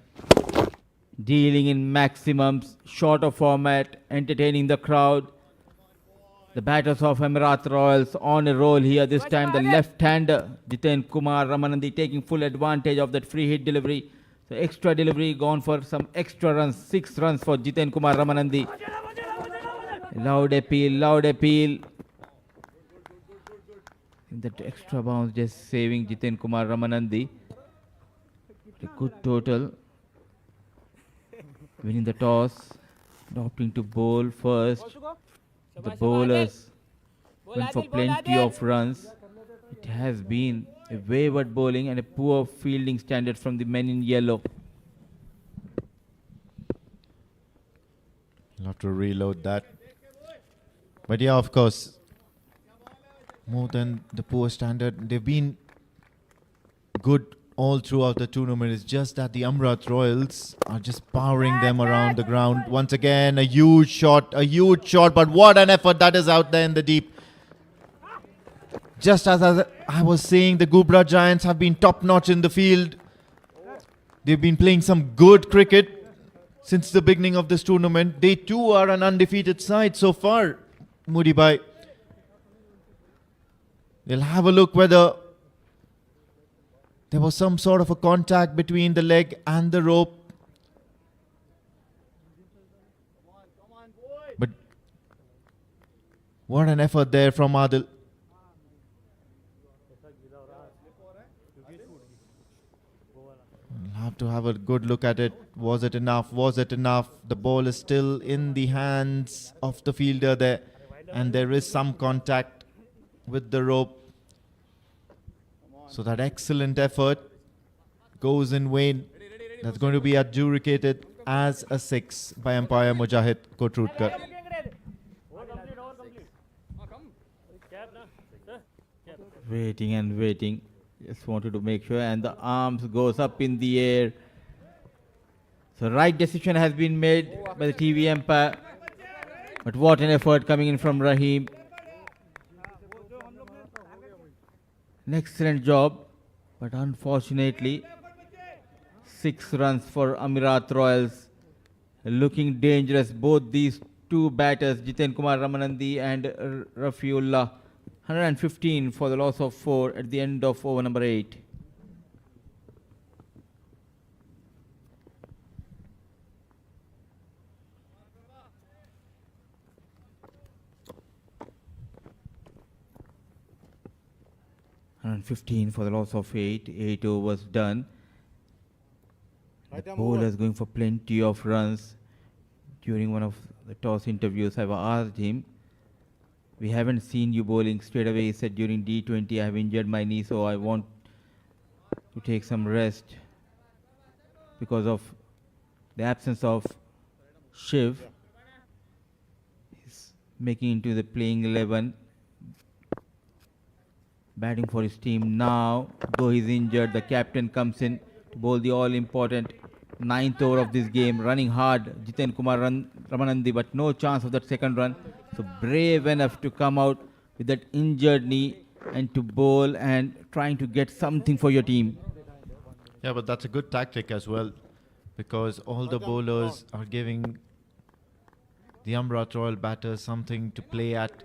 Dealing in maximums, shorter format, entertaining the crowd. The batters of Amerat Royals on a roll here. This time the left-hander, Jitin Kumar Ramanandi, taking full advantage of that free hit delivery. So extra delivery gone for some extra runs. 6 runs for Jitin Kumar Ramanandi. Loud appeal. That extra bounce just saving Jitin Kumar Ramanandi. A good total. Winning the toss, opting to bowl first. The bowlers went for plenty of runs. It has been a wayward bowling and a poor fielding standard from the men in yellow. You'll have to reload that. But yeah, of course, more than the poor standard, they've been good all throughout the tournament. It's just that the Amerat Royals are just powering them around the ground. Once again, a huge shot, but what an effort that is out there in the deep. Just as I was saying, the Ghubrah Giants have been top-notch in the field. They've been playing some good cricket since the beginning of this tournament. They too are an undefeated side so far, Moody Bhai. They'll have a look whether there was some sort of a contact between the leg and the rope. But what an effort there from Adil. We'll have to have a good look at it. Was it enough? Was it enough? The ball is still in the hands of the fielder there, and there is some contact with the rope. So that excellent effort goes in vain. That's going to be adjudicated as a 6 by umpire Mujahid Kotrutkar. Waiting and waiting. Just wanted to make sure, and the arms goes up in the air. So right decision has been made by the TV umpire. But what an effort coming in from Rahim. An excellent job, but unfortunately 6 runs for Amerat Royals. Looking dangerous, both these two batters, Jiten Kumar Ramanandi and Rafiullah. 115 for the loss of 4 at the end of over number 8. And 15 for the loss of 8. 8 overs done. The bowler is going for plenty of runs. During one of the toss interviews, I've asked him, we haven't seen you bowling straight away. He said, during D20 I have injured my knee, so I want to take some rest because of the absence of Shiv. He's making into the playing 11, batting for his team now. Though he's injured, the captain comes in to bowl the all-important 9th over of this game. Running hard, Jiten Kumar Ramanandi, but no chance of that second run. So brave enough to come out with that injured knee and to bowl and trying to get something for your team. Yeah, but that's a good tactic as well, because all the bowlers are giving the Amerat Royal batters something to play at,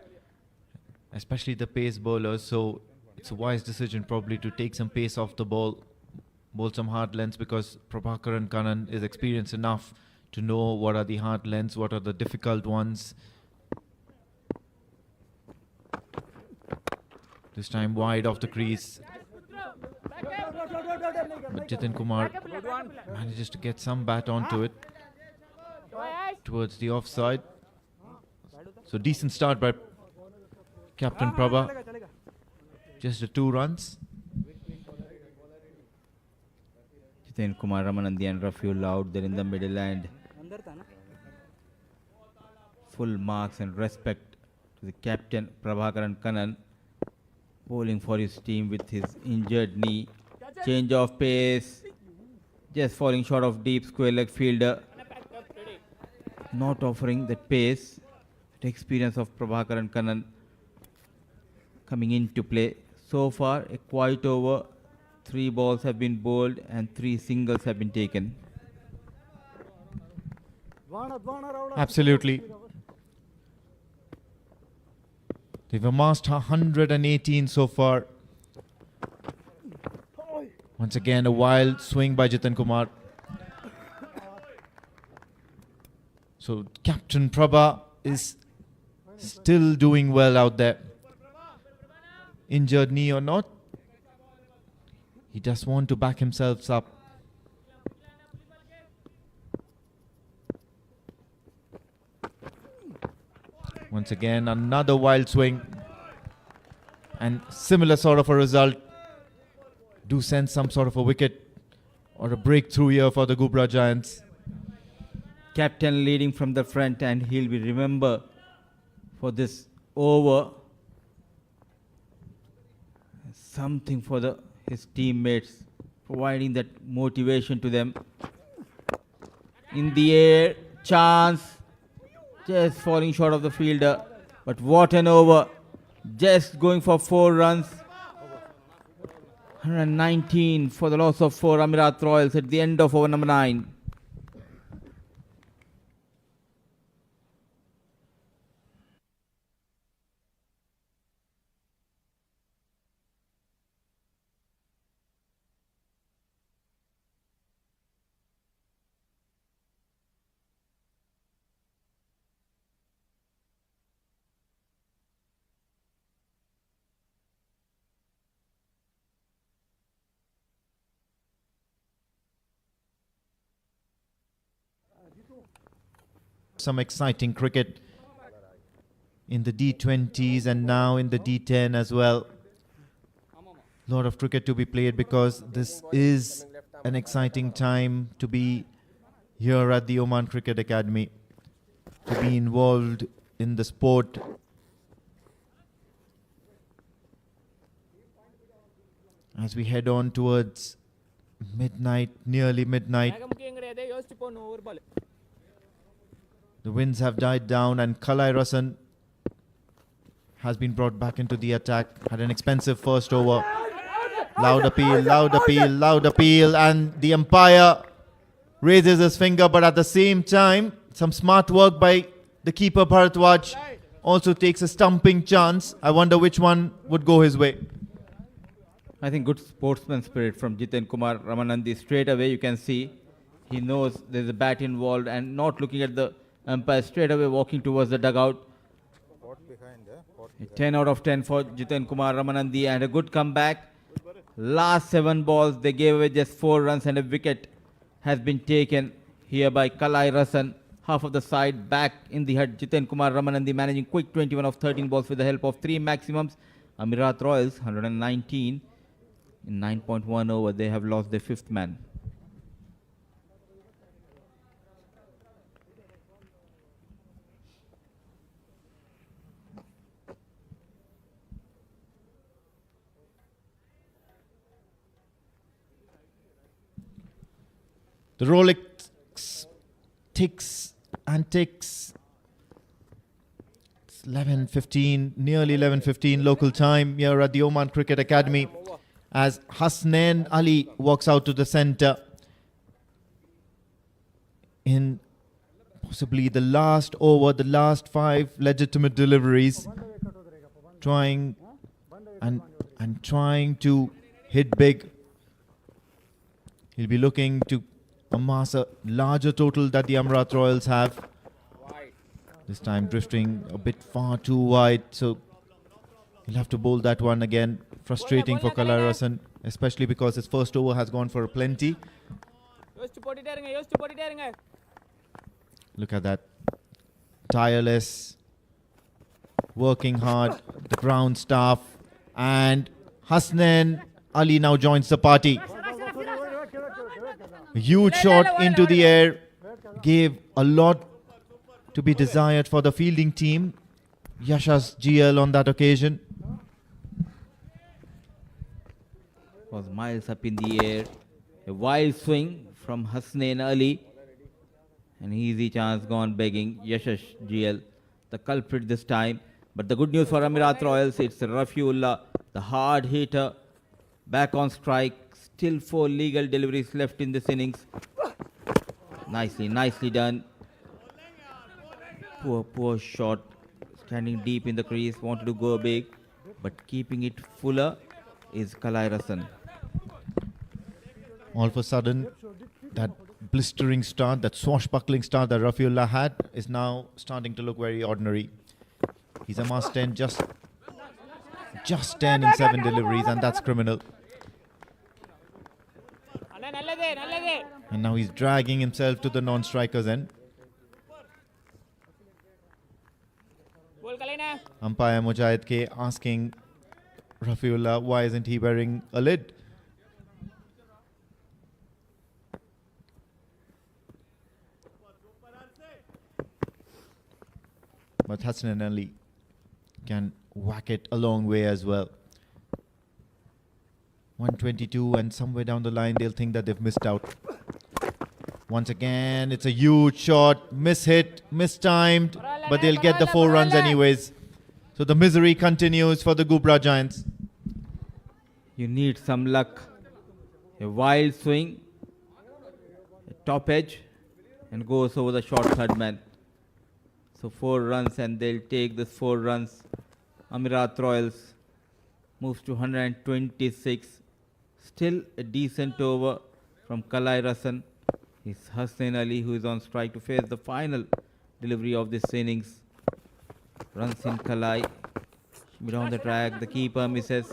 especially the pace bowlers. So it's a wise decision probably to take some pace off the ball, bowl some hard lengths, because Prabhakaran Kannan is experienced enough to know what are the hard lengths, what are the difficult ones. This time wide off the crease. But Jiten Kumar manages to get some bat onto it towards the offside. So decent start by Captain Prabha. Just the 2 runs. Jiten Kumar Ramanandi and Rafiullah out there in the middle, and full marks and respect to the captain Prabhakaran Kannan, bowling for his team with his injured knee. Change of pace, just falling short of deep square leg fielder, not offering that pace. The experience of Prabhakaran Kannan coming into play. So far a quiet over, 3 balls have been bowled and 3 singles have been taken. Absolutely. They've amassed 118 so far. Once again, a wild swing by Jiten Kumar. So Captain Prabha is still doing well out there. Injured knee or not, he just wants to back himself up. Once again, another wild swing. And similar sort of a result. Do send some sort of a wicket or a breakthrough here for the Ghubrah Giants. Captain leading from the front, and he'll be remembered for this over. Something for his teammates, providing that motivation to them. In the air, chance, just falling short of the fielder. But what an over, just going for 4 runs. 119 for the loss of 4 Amerat Royals at the end of over number 9. Some exciting cricket in the D20s and now in the D10 as well. Lot of cricket to be played because this is an exciting time to be here at the Oman Cricket Academy, to be involved in the sport. As we head on towards midnight, nearly midnight, the winds have died down and Kalai Rasan has been brought back into the attack. Had an expensive first over. Loud appeal, loud appeal, loud appeal, and the umpire raises his finger, but at the same time, some smart work by the keeper Bharatwaj also takes a stumping chance. I wonder which one would go his way. I think good sportsman spirit from Jiten Kumar Ramanandi. Straight away you can see he knows there's a bat involved and not looking at the umpire, straight away walking towards the dugout. 10 out of 10 for Jiten Kumar Ramanandi and a good comeback. Last 7 balls they gave away just 4 runs and a wicket has been taken here by Kalai Rasan. Half of the side back in the head. Jiten Kumar Ramanandi managing quick 21 of 13 balls with the help of 3 maximums. Amerat Royals 119 in 9.1 over. They have lost their 5th man. The Rolex ticks and ticks. It's 11:15, nearly 11:15 local time here at the Oman Cricket Academy as Hasnain Ali walks out to the centre in possibly the last over, the last 5 legitimate deliveries, trying to hit big. He'll be looking to amass a larger total that the Amerat Royals have. This time drifting a bit far too wide, so he'll have to bowl that one again. Frustrating for Kalai Rasan, especially because his first over has gone for a plenty. Look at that. Tireless, working hard, the ground staff, and Hasnain Ali now joins the party. A huge shot into the air, gave a lot to be desired for the fielding team. Yasha's GL on that occasion. Was miles up in the air. A wild swing from Hasnain Ali. An easy chance gone begging. Yashash GL, the culprit this time. But the good news for Amerat Royals, it's Rafiullah, the hard hitter, back on strike. Still 4 legal deliveries left in this innings. Nicely done. Poor shot. Standing deep in the crease, wanted to go big, but keeping it fuller is Kalai Rasan. All of a sudden, that blistering start, that swashbuckling start that Rafiullah had is now starting to look very ordinary. He's amassed 10, just 10 in 7 deliveries, and that's criminal. And now he's dragging himself to the non-striker's end. Umpire Mujahid K asking Rafiullah why isn't he wearing a lid. But Hasnain Ali can whack it a long way as well. 122, and somewhere down the line they'll think that they've missed out. Once again, it's a huge shot, miss-hit, mistimed, but they'll get the 4 runs anyways. So the misery continues for the Ghubrah Giants. You need some luck. A wild swing, a top edge, and goes over the short third man. So 4 runs, and they'll take this 4 runs. Amerat Royals moves to 126. Still a decent over from Kalai Rasan. It's Hussain Ali who is on strike to face the final delivery of this innings. Runs in Kalai. Mid on the track, the keeper misses.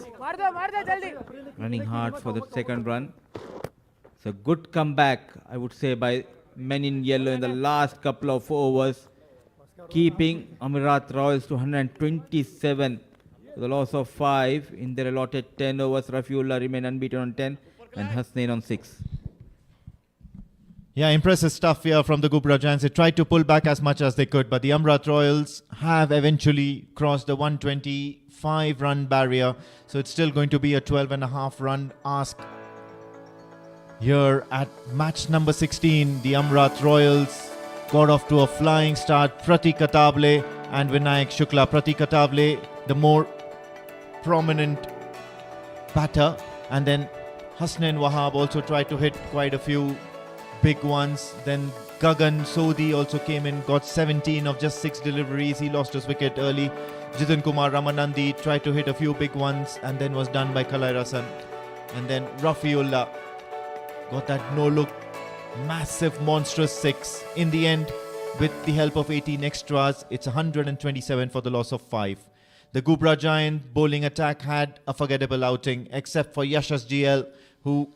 Running hard for the second run. It's a good comeback, I would say, by men in yellow in the last couple of overs, keeping Amerat Royals to 127 with a loss of 5 in their allotted 10 overs. Rafiullah remain unbeaten on 10 and Hussain on 6. Yeah, impressive stuff here from the Ghubrah Giants. They tried to pull back as much as they could, but the Amerat Royals have eventually crossed the 125-run barrier. So it's still going to be a 12.5-run ask. Here at match number 16, the Amerat Royals got off to a flying start. Pratik Atable and Vinayak Shukla. Pratik Atable, the more prominent batter, and then Hasnain Wahab also tried to hit quite a few big ones. Then Gagan Sodhi also came in, got 17 of just 6 deliveries. He lost his wicket early. Jitin Kumar Ramanandi tried to hit a few big ones and then was done by Kalai Rasan. And then Rafiullah got that no-look, massive, monstrous 6. In the end, with the help of 18 extras, it's 127 for the loss of 5. The Ghubrah Giant bowling attack had a forgettable outing, except for Yashas GL, who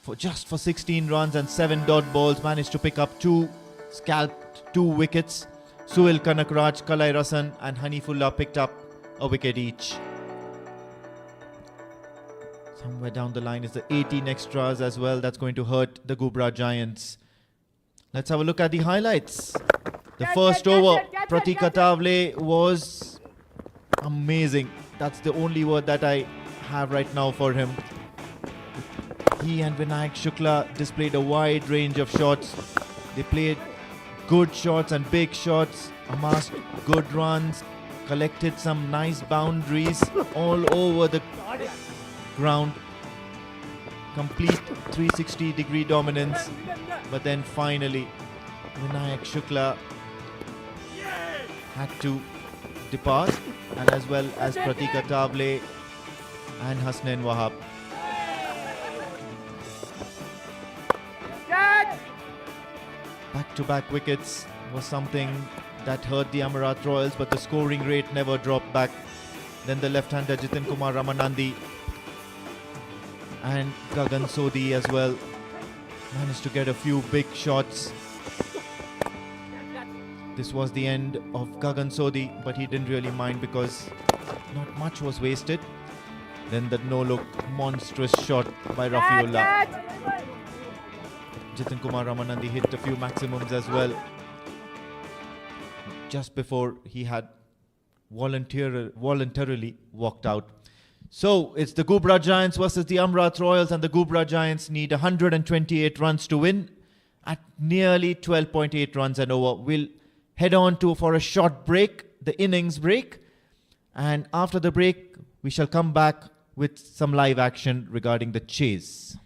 for 16 runs and 7 dot balls managed to pick up 2 wickets. Suhil Kanakraj, Kalai Rasan and Hanifullah picked up a wicket each. Somewhere down the line is the 18 extras as well. That's going to hurt the Ghubrah Giants. Let's have a look at the highlights. The first over, Pratik Atable was amazing. That's the only word that I have right now for him. He and Vinayak Shukla displayed a wide range of shots. They played good shots and big shots, amassed good runs, collected some nice boundaries all over the ground. Complete 360-degree dominance. But then finally, Vinayak Shukla had to depart, and as well as Pratik Atable and Hasnain Wahab. Back-to-back wickets was something that hurt the Amerat Royals, but the scoring rate never dropped back. Then the left-hander Jitin Kumar Ramanandi and Gagan Sodhi as well managed to get a few big shots. This was the end of Gagan Sodhi, but he didn't really mind because not much was wasted. Then the no-look monstrous shot by Rafiullah. Jitin Kumar Ramanandi hit a few maximums as well just before he had voluntarily walked out. So it's the Ghubrah Giants versus the Amerat Royals, and the Ghubrah Giants need 128 runs to win at nearly 12.8 runs and over. We'll head on for a short break, the innings break, and after the break we shall come back with some live action regarding the chase.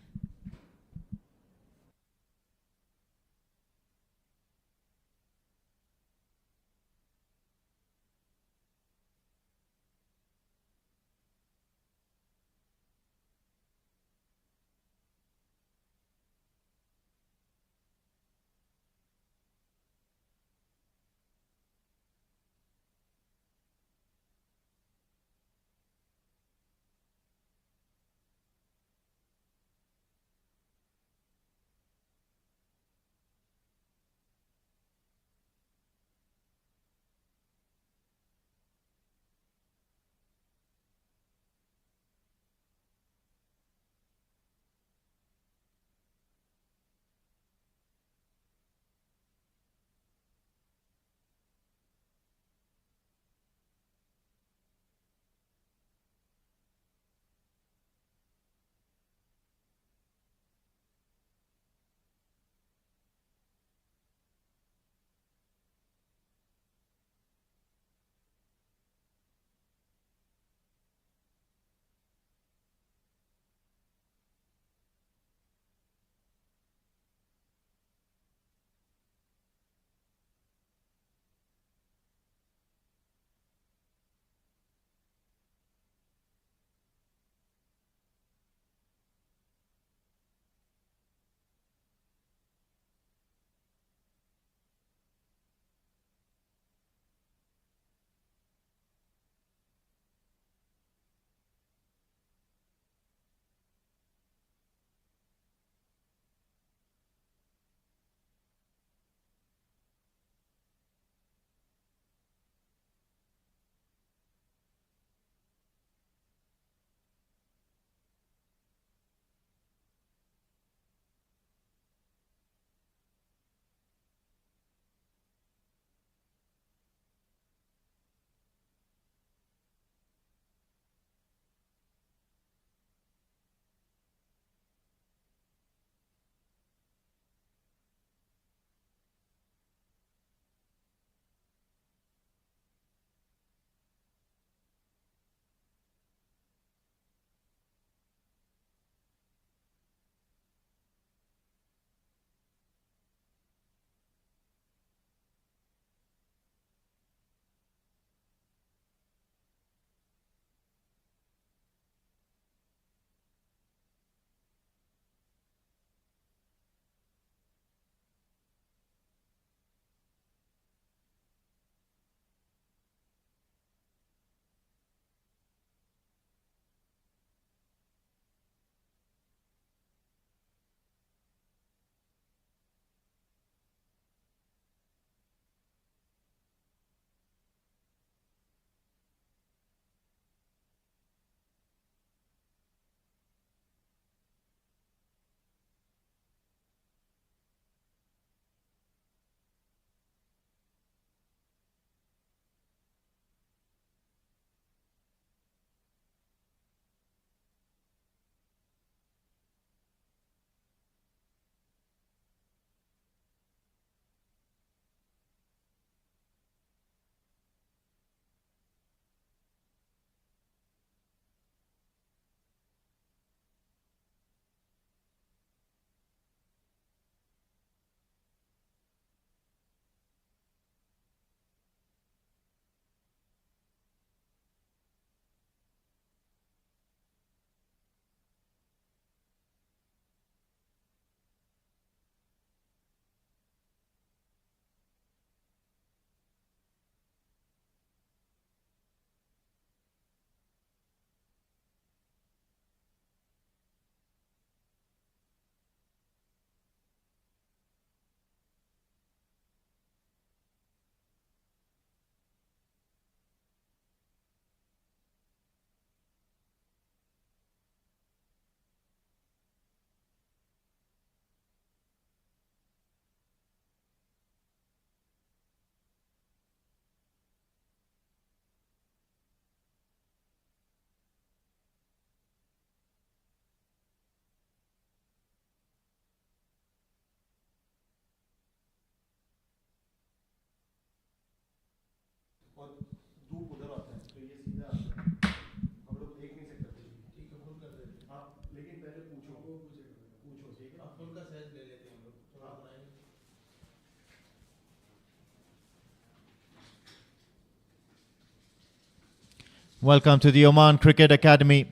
Welcome to the Oman Cricket Academy.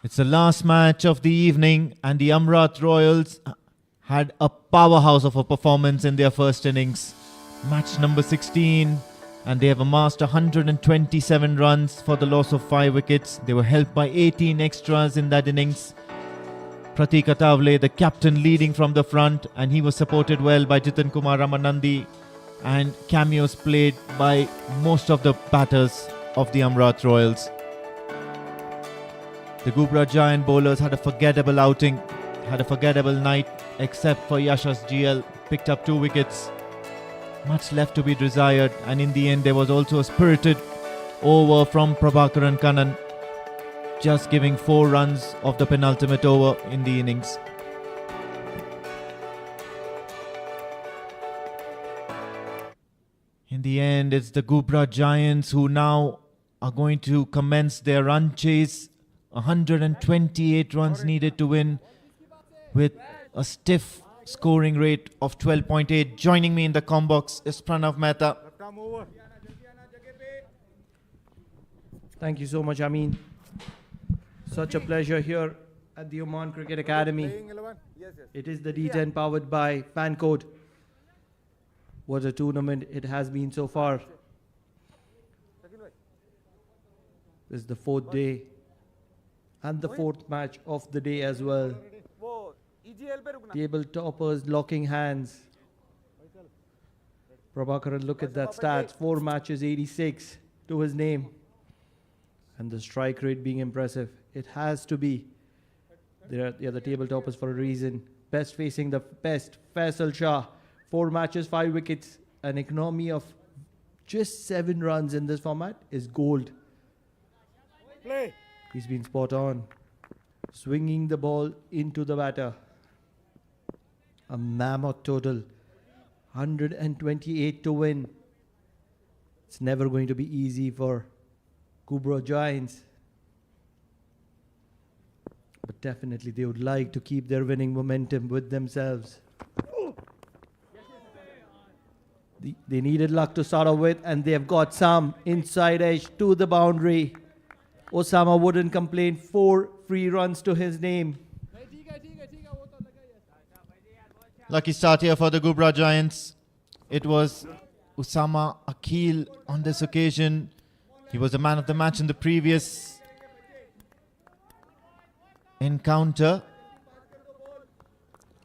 It's the last match of the evening, and the Amerat Royals had a powerhouse of a performance in their first innings. Match number 16, and they have amassed 127 runs for the loss of 5 wickets. They were helped by 18 extras in that innings. Pratik Atavale, the captain, leading from the front, and he was supported well by Jitin Kumar Ramanandi, and cameos played by most of the batters of the Amerat Royals. The Ghubrah giant bowlers had a forgettable outing, had a forgettable night, except for Yashas GL, picked up 2 wickets. Much left to be desired, and in the end there was also a spirited over from Prabhakaran Kannan, just giving 4 runs of the penultimate over in the innings. In the end, it's the Ghubrah Giants who now are going to commence their run chase. 128 runs needed to win, with a stiff scoring rate of 12.8. Joining me in the comm box is Pranav Mehta. Thank you so much, Amin. Such a pleasure here at the Oman Cricket Academy. It is the D10 powered by Fan Code. What a tournament it has been so far. This is the 4th day and the 4th match of the day as well. Table toppers locking hands. Prabhakaran, look at that stats. 4 matches, 86 to his name. And the strike rate being impressive. It has to be. They are the table toppers for a reason. Best facing the best. Faisal Shah. 4 matches, 5 wickets. An economy of just 7 runs in this format is gold. He's been spot on. Swinging the ball into the batter. A mammoth total. 128 to win. It's never going to be easy for Ghubrah Giants. But definitely they would like to keep their winning momentum with themselves. They needed luck to start off with, and they have got some inside edge to the boundary. Osama wouldn't complain. 4 free runs to his name. Lucky start here for the Ghubrah Giants. It was Usama Akil on this occasion. He was the man of the match in the previous encounter,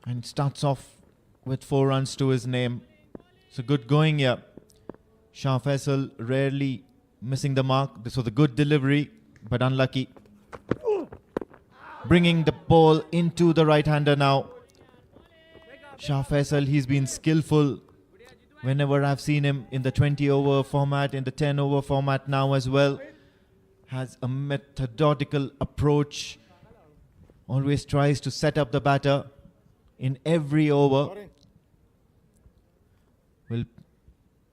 and starts off with 4 runs to his name. So good going here. Shah Faisal rarely missing the mark. This was a good delivery, but unlucky. Bringing the ball into the right-hander now. Shah Faisal, he's been skillful whenever I've seen him in the 20-over format, in the 10-over format now as well. Has a methodical approach. Always tries to set up the batter in every over. Will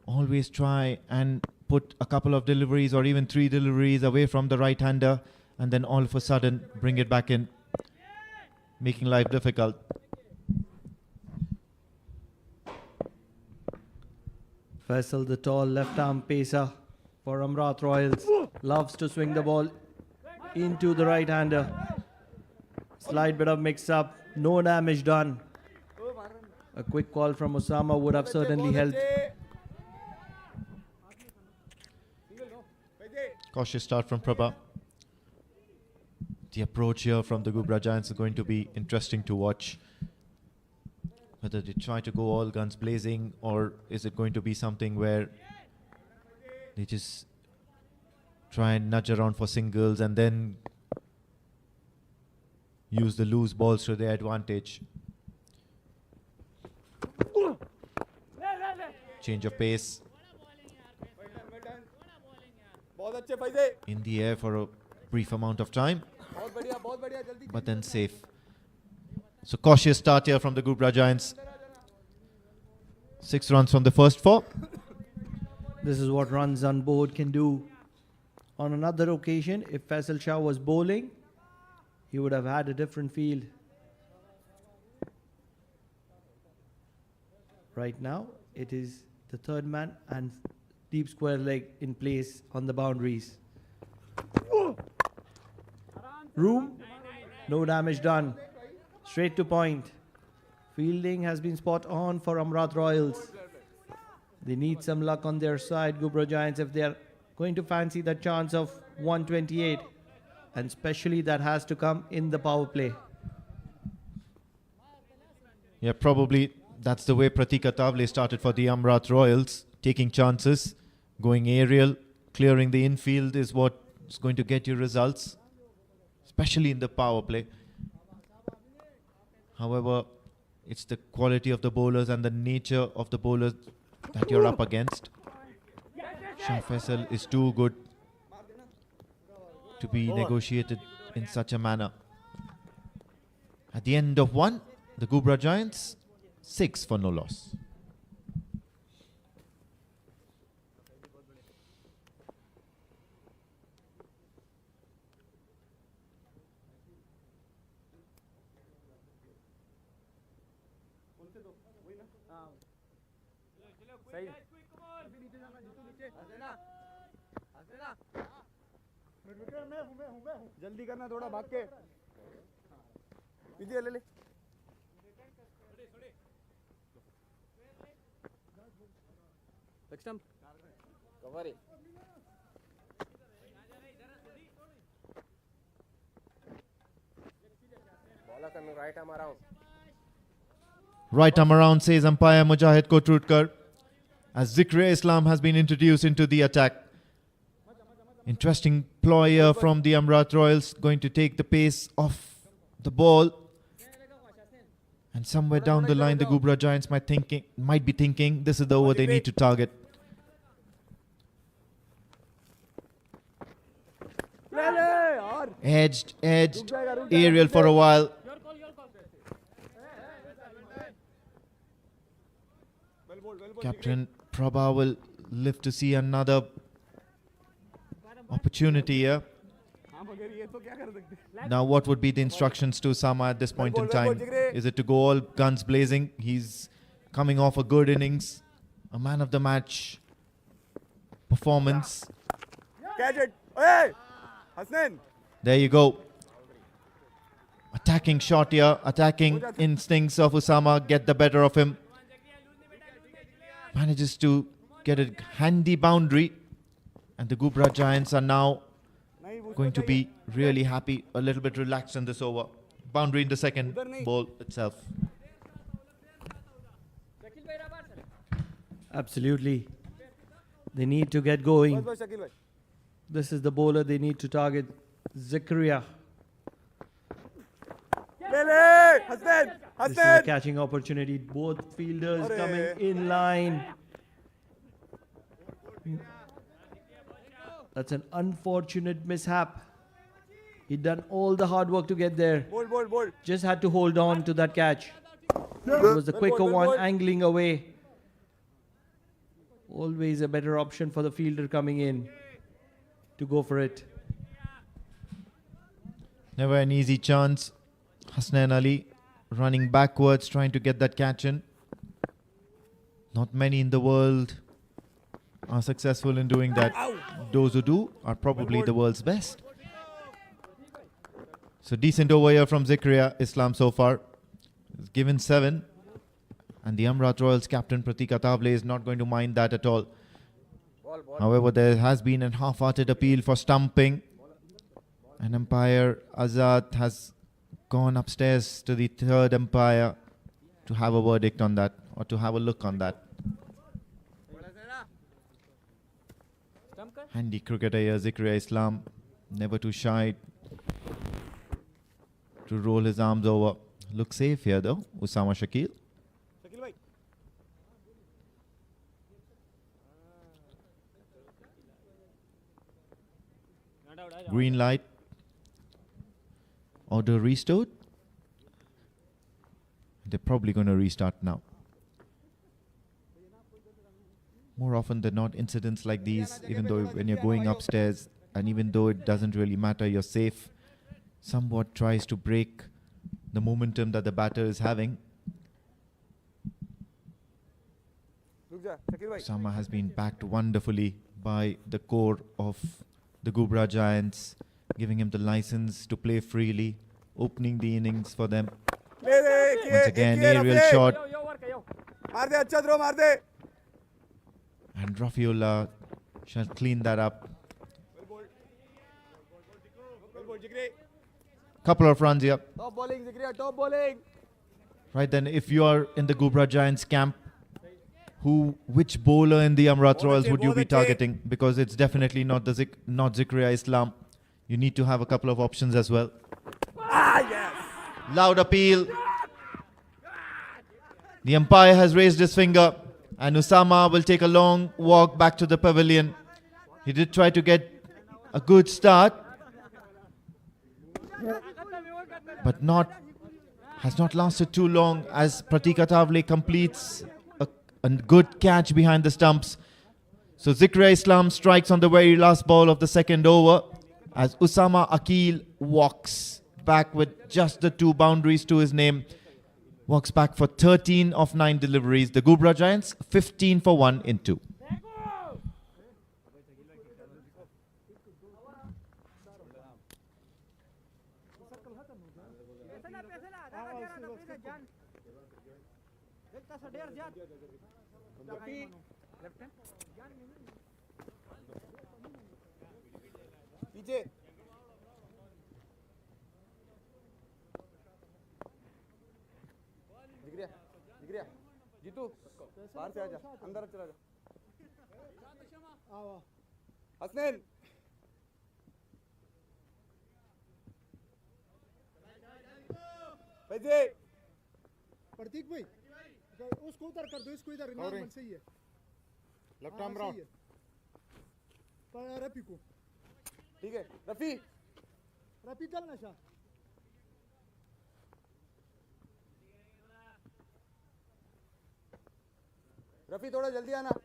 always try and put a couple of deliveries or even 3 deliveries away from the right-hander, and then all of a sudden bring it back in, making life difficult. Faisal, the tall left-arm pacer for Amerat Royals, loves to swing the ball into the right-hander. Slight bit of mix-up, no damage done. A quick call from Osama would have certainly helped. Cautious start from Prabha. The approach here from the Ghubrah Giants is going to be interesting to watch. Whether they try to go all guns blazing, or is it going to be something where they just try and nudge around for singles and then use the loose balls to their advantage. Change of pace. In the air for a brief amount of time, but then safe. So cautious start here from the Ghubrah Giants. 6 runs from the first 4. This is what runs on board can do. On another occasion, if Faisal Shah was bowling, he would have had a different field. Right now, it is the third man and deep square leg in place on the boundaries. Room, no damage done. Straight to point. Fielding has been spot on for Amerat Royals. They need some luck on their side, Ghubrah Giants, if they are going to fancy that chance of 128. And especially that has to come in the power play. Yeah, probably that's the way Pratik Atavale started for the Amerat Royals, taking chances, going aerial, clearing the infield is what's going to get you results, especially in the power play. However, it's the quality of the bowlers and the nature of the bowlers that you're up against. Shah Faisal is too good to be negotiated in such a manner. At the end of one, the Ghubrah Giants, 6 for no loss. जल्दी करना थोड़ा भाग के पीछे ले ले stump cover है bowler करने right arm around Right arm around, says umpire Mujahid Kotrutkar, as Zikri Islam has been introduced into the attack. Interesting ploy from the Amerat Royals, going to take the pace off the ball. And somewhere down the line, the Ghubrah Giants might be thinking this is the over they need to target. Edged, aerial for a while. Captain Prabha will live to see another opportunity here. Now what would be the instructions to Sama at this point in time? Is it to go all guns blazing? He's coming off a good innings, a man of the match performance. Catch it. Hey! Hasnain. There you go. Attacking shot here, attacking instincts of Usama get the better of him. Manages to get a handy boundary, and the Ghubrah Giants are now going to be really happy, a little bit relaxed in this over. Boundary in the second ball itself. Absolutely. They need to get going. This is the bowler they need to target, Zakaria. This is a catching opportunity. Both fielders coming in line. That's an unfortunate mishap. He done all the hard work to get there. Just had to hold on to that catch. It was the quicker one, angling away. Always a better option for the fielder coming in to go for it. Never an easy chance. Hasnain Ali running backwards, trying to get that catch in. Not many in the world are successful in doing that. Those who do are probably the world's best. So decent over here from Zikria Islam so far. He's given 7. And the Amerat Royals captain Pratik Atavale is not going to mind that at all. However, there has been a half-hearted appeal for stumping. And umpire Azad has gone upstairs to the third umpire to have a verdict on that, or to have a look on that. Handy cricketer here, Zikria Islam, never too shy to roll his arms over. Looks safe here though, Usama Shakil. Green light. Order restored. They're probably going to restart now. more often than not, incidents like these, even though when you're going upstairs and even though it doesn't really matter, you're safe, somewhat tries to break the momentum that the batter is having. रुक जा शकील भाई Sama has been backed wonderfully by the core of the Ghubrah Giants, giving him the license to play freely, opening the innings for them. ले दे एक Once ये again, aerial shot, मार दे अच्छा throw मार दे and Rafiullah shall clean that up. Couple of runs here. Top bowling Zakariya top bowling Right then, if you are in the Ghubrah Giants camp, which bowler in the Amerat Royals would you be targeting? Because it's definitely not not Zikriya Islam. You need to have a couple of options as well. Loud appeal. The umpire has raised his finger, and Usama will take a long walk back to the pavilion. He did try to get a good start, but has not lasted too long as Pratik Athavale completes a good catch behind the stumps. So Zikriya Islam strikes on the very last ball of the second over as Usama Akil walks back with just the 2 boundaries to his name. Walks back for 13 of 9 deliveries. The Ghubrah Giants 15 for 1 in 2. पीछे जिक्रिया जिक्रिया जीतू बाहर से आजा अंदर चला जा हसनैन पैसे प्रतीक भाई उसको उधर कर दो इसको इधर नॉर्मल सही है लेफ्ट आर्म राउंड रफी को ठीक है रफी रफी चल नशा रफी थोड़ा जल्दी आना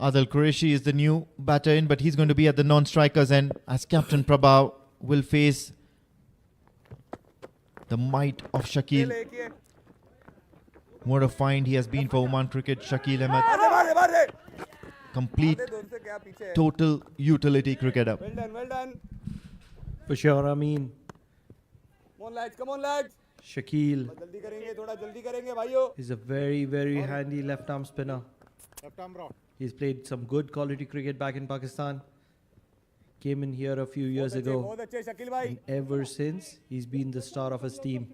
Adil Qureshi is the new batter in, but he's going to be at the non-strikers end as Captain Prabha will face the might of Shakil. ले एक ये What a find he has been for Oman cricket. Shakil Ahmed, मार दे complete, दो से क्या पीछे total utility cricketer. well done For sure, I mean, come on lads Shakil जल्दी करेंगे थोड़ा जल्दी करेंगे भाइयों is a very, very handy left-arm spinner. Left arm round He's played some good quality cricket back in Pakistan. Came in here a few years ago. बहुत अच्छे शकील भाई And ever since, he's been the star of his team.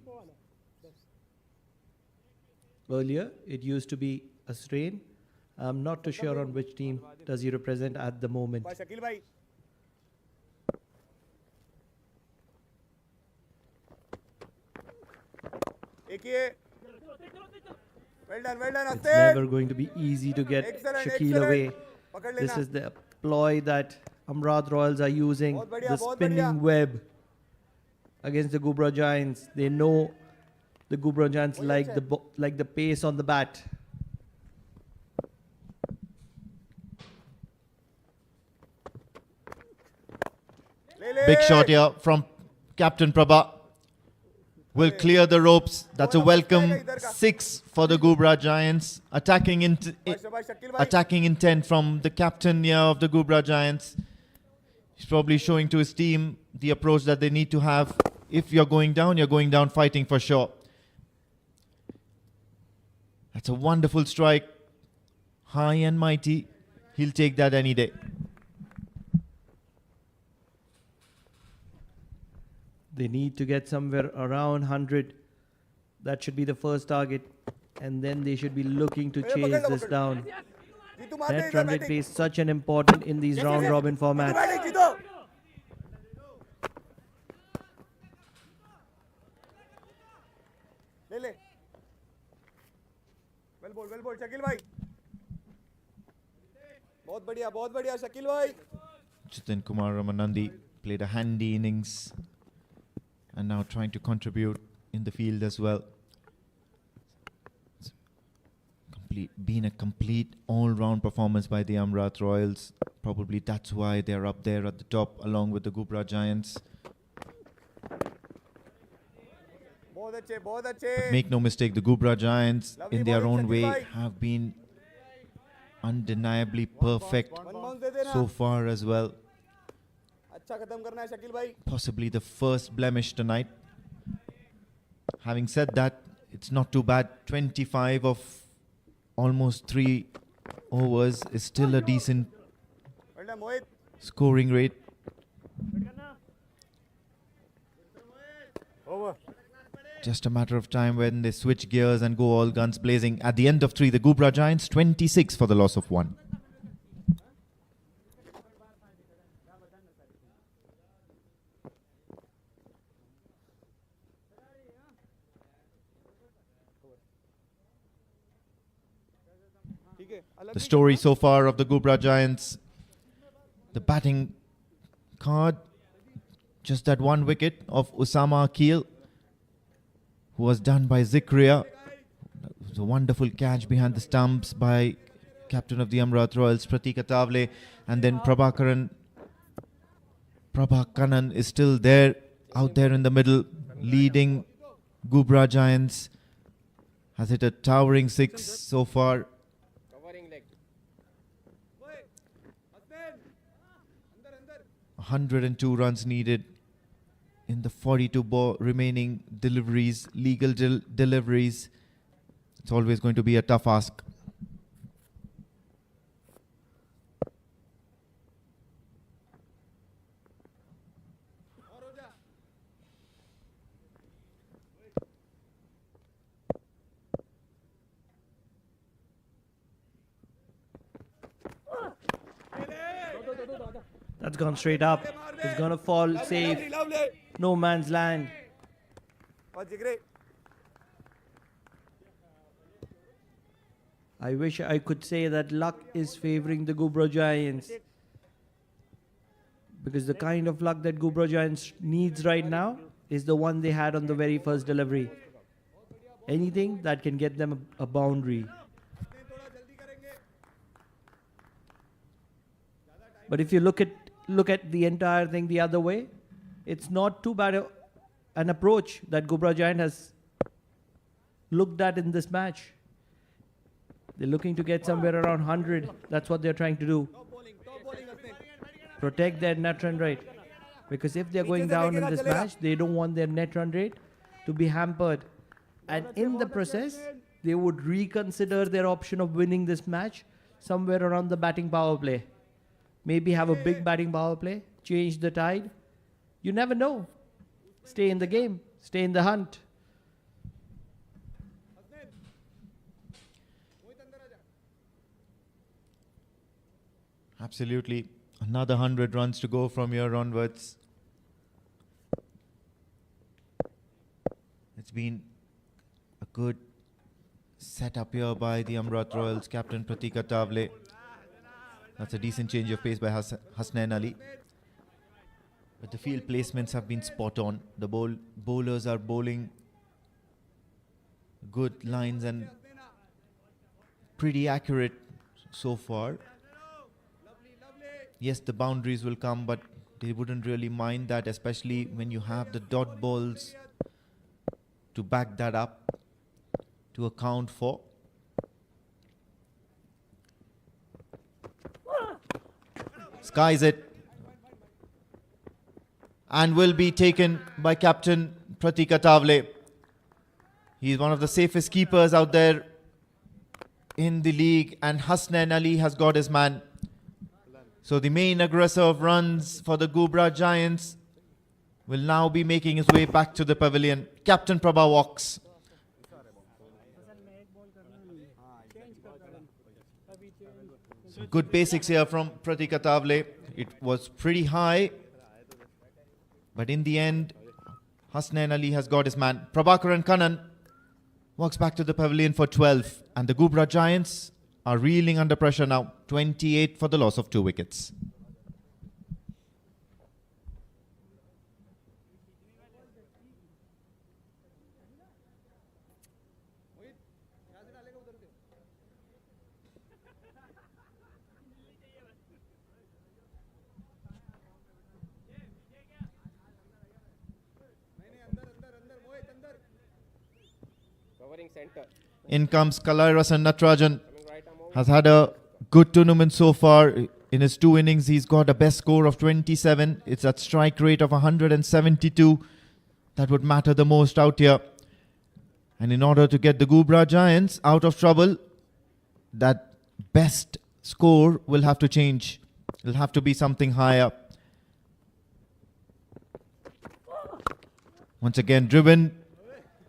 Earlier, it used to be a strain. I'm not too sure on which team does he represent at the moment. भाई शकील भाई एक ये well done It's हस्ते never going to be easy to get Excellent, Shakil excellent. away. पकड़ This लेना is the ploy that Amerat Royals are using, बहुत बढ़िया, the बहुत spinning बढ़िया. web against the Ghubrah Giants. They know the Ghubrah Giants like the pace on the bat. ले ले Big shot here from Captain Prabha. Will clear the ropes. That's a welcome 6 for the Ghubrah Giants. शाबाश शकील भाई Attacking intent from the captain here of the Ghubrah Giants. He's probably showing to his team the approach that they need to have. If you're going down fighting for sure. That's a wonderful strike. High and mighty. He'll take that any day. They need to get somewhere around 100. That should be the first target. And then they should be looking to chase this down. Jitu मार दे Net इधर run rate batting plays such an important in these round robin formats. Batting जीतो ले ले well बोल शकील भाई बहुत बढ़िया शकील भाई Jitin Kumar Ramanandi played a handy innings and now trying to contribute in the field as well. been a complete all-round performance by the Amerat Royals. Probably that's why they're up there at the top along with the Ghubrah Giants. बहुत अच्छे बहुत But अच्छे make no mistake, the Ghubrah Giants Lovely in their bowling, own Shakil way bhai. have been undeniably perfect one bounce दे देना so far as well. अच्छा खत्म करना है शकील भाई Possibly the first blemish tonight. Having said that, it's not too bad. 25 of almost 3 overs is still a decent बढ़िया मोहित scoring rate. Over Just a matter of time when they switch gears and go all guns blazing. At the end of 3, the Ghubrah Giants 26 for the loss of 1. ठीक है अलग The भी story so far of the Ghubrah Giants, the batting card, just that one wicket of Usama Akil, who was done by Zikria. It was a wonderful catch behind the stumps by captain of the Amerat Royals, Pratik Atavale, and then Prabhakaran is still there, out there in the middle, leading Ghubrah Giants. Has hit a towering 6 so far. 102 runs needed in the 42 remaining deliveries, legal deliveries. It's always going to be a tough ask. That's gone straight up. It's gonna fall safe. Lovely No man's land. और जिगरे I wish I could say that luck is favoring the Ghubrah Giants. Because the kind of luck that Ghubrah Giants needs right now is the one they had on the very first delivery. Anything that can get them a boundary. But if you look at the entire thing the other way, it's not too bad an approach that Ghubrah Giant has looked at in this match. They're looking to get somewhere around 100. That's what they're trying to do. Protect their net run rate. Because if they're going down in this match, they don't want their net run rate to be hampered. And in the process, they would reconsider their option of winning this match somewhere around the batting power play. Maybe have a big batting power play, change the tide. You never know. Stay in the game, stay in the hunt. Absolutely. Another 100 runs to go from here onwards. It's been a good setup here by the Amerat Royals captain Pratik Atavale. That's a decent change of pace by Hasnain Ali. But the field placements have been spot on. The bowlers are bowling good lines and pretty accurate so far. Yes, the boundaries will come, but they wouldn't really mind that, especially when you have the dot balls to back that up, to account for. Skies it. And will be taken by captain Pratik Atavale. He is one of the safest keepers out there in the league, and Hasnain Ali has got his man. So the main aggressor of runs for the Ghubrah Giants will now be making his way back to the pavilion. Captain Prabha walks. Some good basics here from Pratik Atavale. It was pretty high, but in the end, Hasnain Ali has got his man. Prabhakaran Kannan walks back to the pavilion for 12, and the Ghubrah Giants are reeling under pressure now. 28 for the loss of 2 wickets. In comes Kalairasan Natarajan. Has had a good tournament so far. In his 2 innings, he's got a best score of 27. It's at strike rate of 172. That would matter the most out here. And in order to get the Ghubrah Giants out of trouble, that best score will have to change. It'll have to be something higher. Once again, driven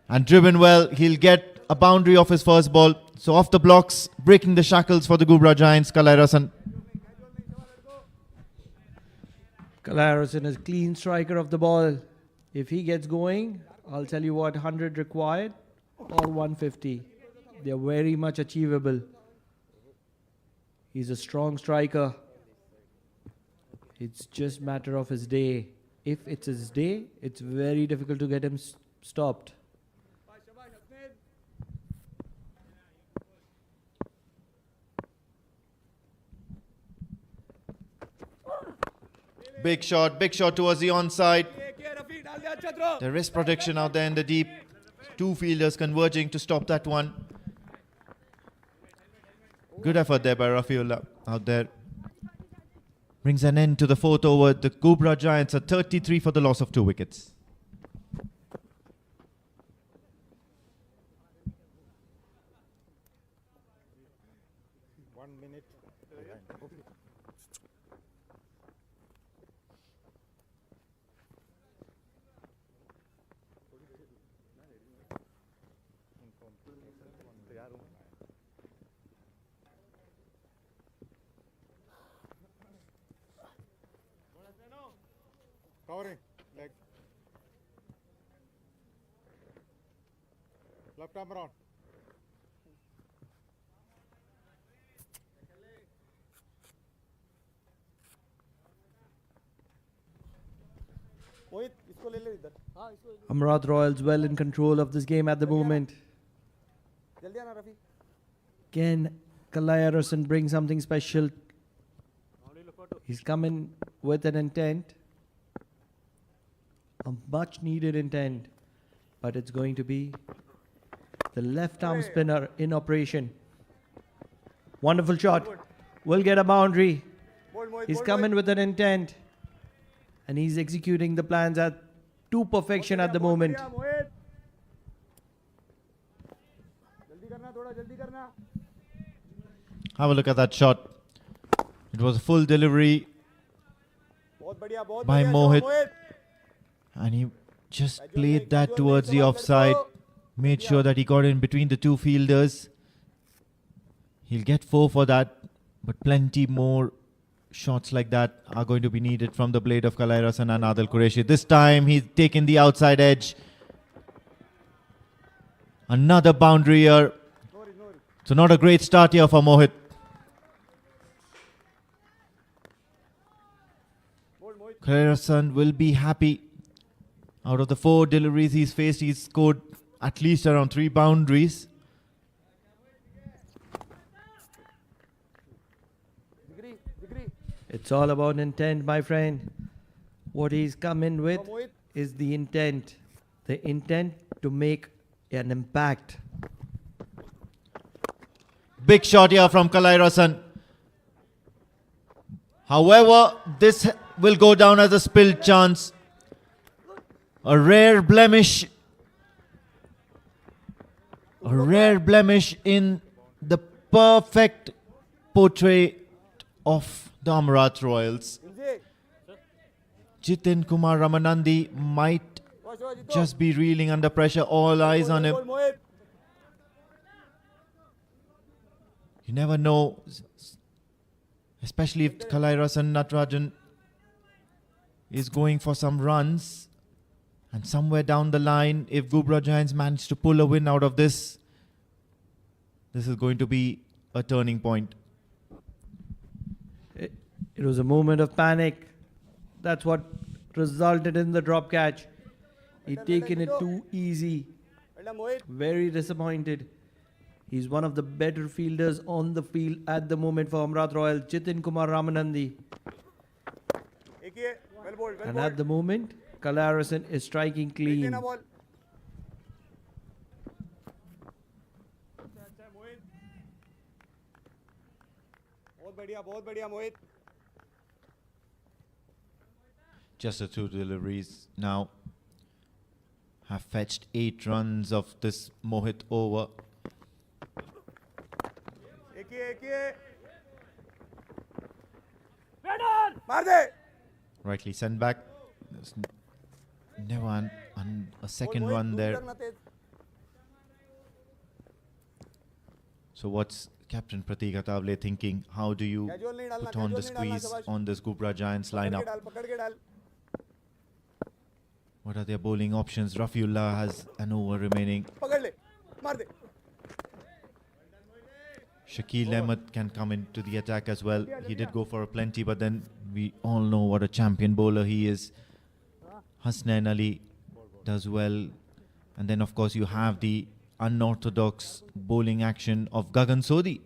and driven well. He'll get a boundary off his first ball. So off the blocks, breaking the shackles for the Ghubrah Giants, Kalairasan. Kalairasan is clean striker of the ball. If he gets going, I'll tell you what, 100 required or 150. They're very much achievable. He's a strong striker. It's just matter of his day. If it's his day, it's very difficult to get him stopped. Big shot towards the onside. There is protection out there in the deep. 2 fielders converging to stop that one. Good effort there by Rafiullah out there. Brings an end to the 4th over. The Ghubrah Giants are 33 for the loss of 2 wickets. Covering. Leg. Left arm around. मोहित इसको ले ले इधर हाँ इसको Amerat Royals well in control of this game at the moment. जल्दी आना Rafi Can Kalairasan bring something special? He's coming with an intent. A much needed intent. But it's going to be the left arm spinner in operation. Wonderful shot. Will get a boundary. बोल मोहित He's coming with an intent. And he's executing the plans to perfection at the moment. मोहित जल्दी करना थोड़ा जल्दी करना Have a look at that shot. It was a full delivery बहुत बढ़िया बहुत by बढ़िया Mohit. Mohit And he just played that towards the offside. Made sure that he got in between the 2 fielders. He'll get 4 for that. But plenty more shots like that are going to be needed from the blade of Kalairasan and Adil Qureshi. This time he's taken the outside edge. Another boundary here. So not a great start here for Mohit. Kalairasan will be happy. Out of the 4 deliveries he's faced, he's scored at least around 3 boundaries. It's all about intent, my friend. What he's come in with is the intent. The intent to make an impact. Big shot here from Kalairasan. However, this will go down as a spilled chance. A rare blemish. A rare blemish in the perfect portrait of the Amerat Royals. Jitin Kumar Ramanandi might just be reeling under pressure. All eyes on him. You never know, especially if Kalairasan Natarajan is going for some runs. And somewhere down the line, if Ghubrah Giants manage to pull a win out of this, this is going to be a turning point. It was a moment of panic. That's what resulted in the drop catch. He'd taken it too easy. Very disappointed. He's one of the better fielders on the field at the moment for Amerat Royal, Jitin Kumar Ramanandi. And at the moment, Kalairasan is striking clean. बहुत बढ़िया मोहित Just the two deliveries now have fetched 8 runs of this Mohit over. एक ही मार दे Rightly sent back. There's never a second run there. So what's Captain Pratik Atavale thinking? How do you put on the squeeze on this Ghubrah Giants lineup? पकड़ के डाल What are their bowling options? Rafiullah has an over remaining. पकड़ ले मार दे Shakil Ahmed can come into the attack as well. He did go for a plenty, but then we all know what a champion bowler he is. Hasnain Ali does well. And then, of course, you have the unorthodox bowling action of Gagan Sodhi.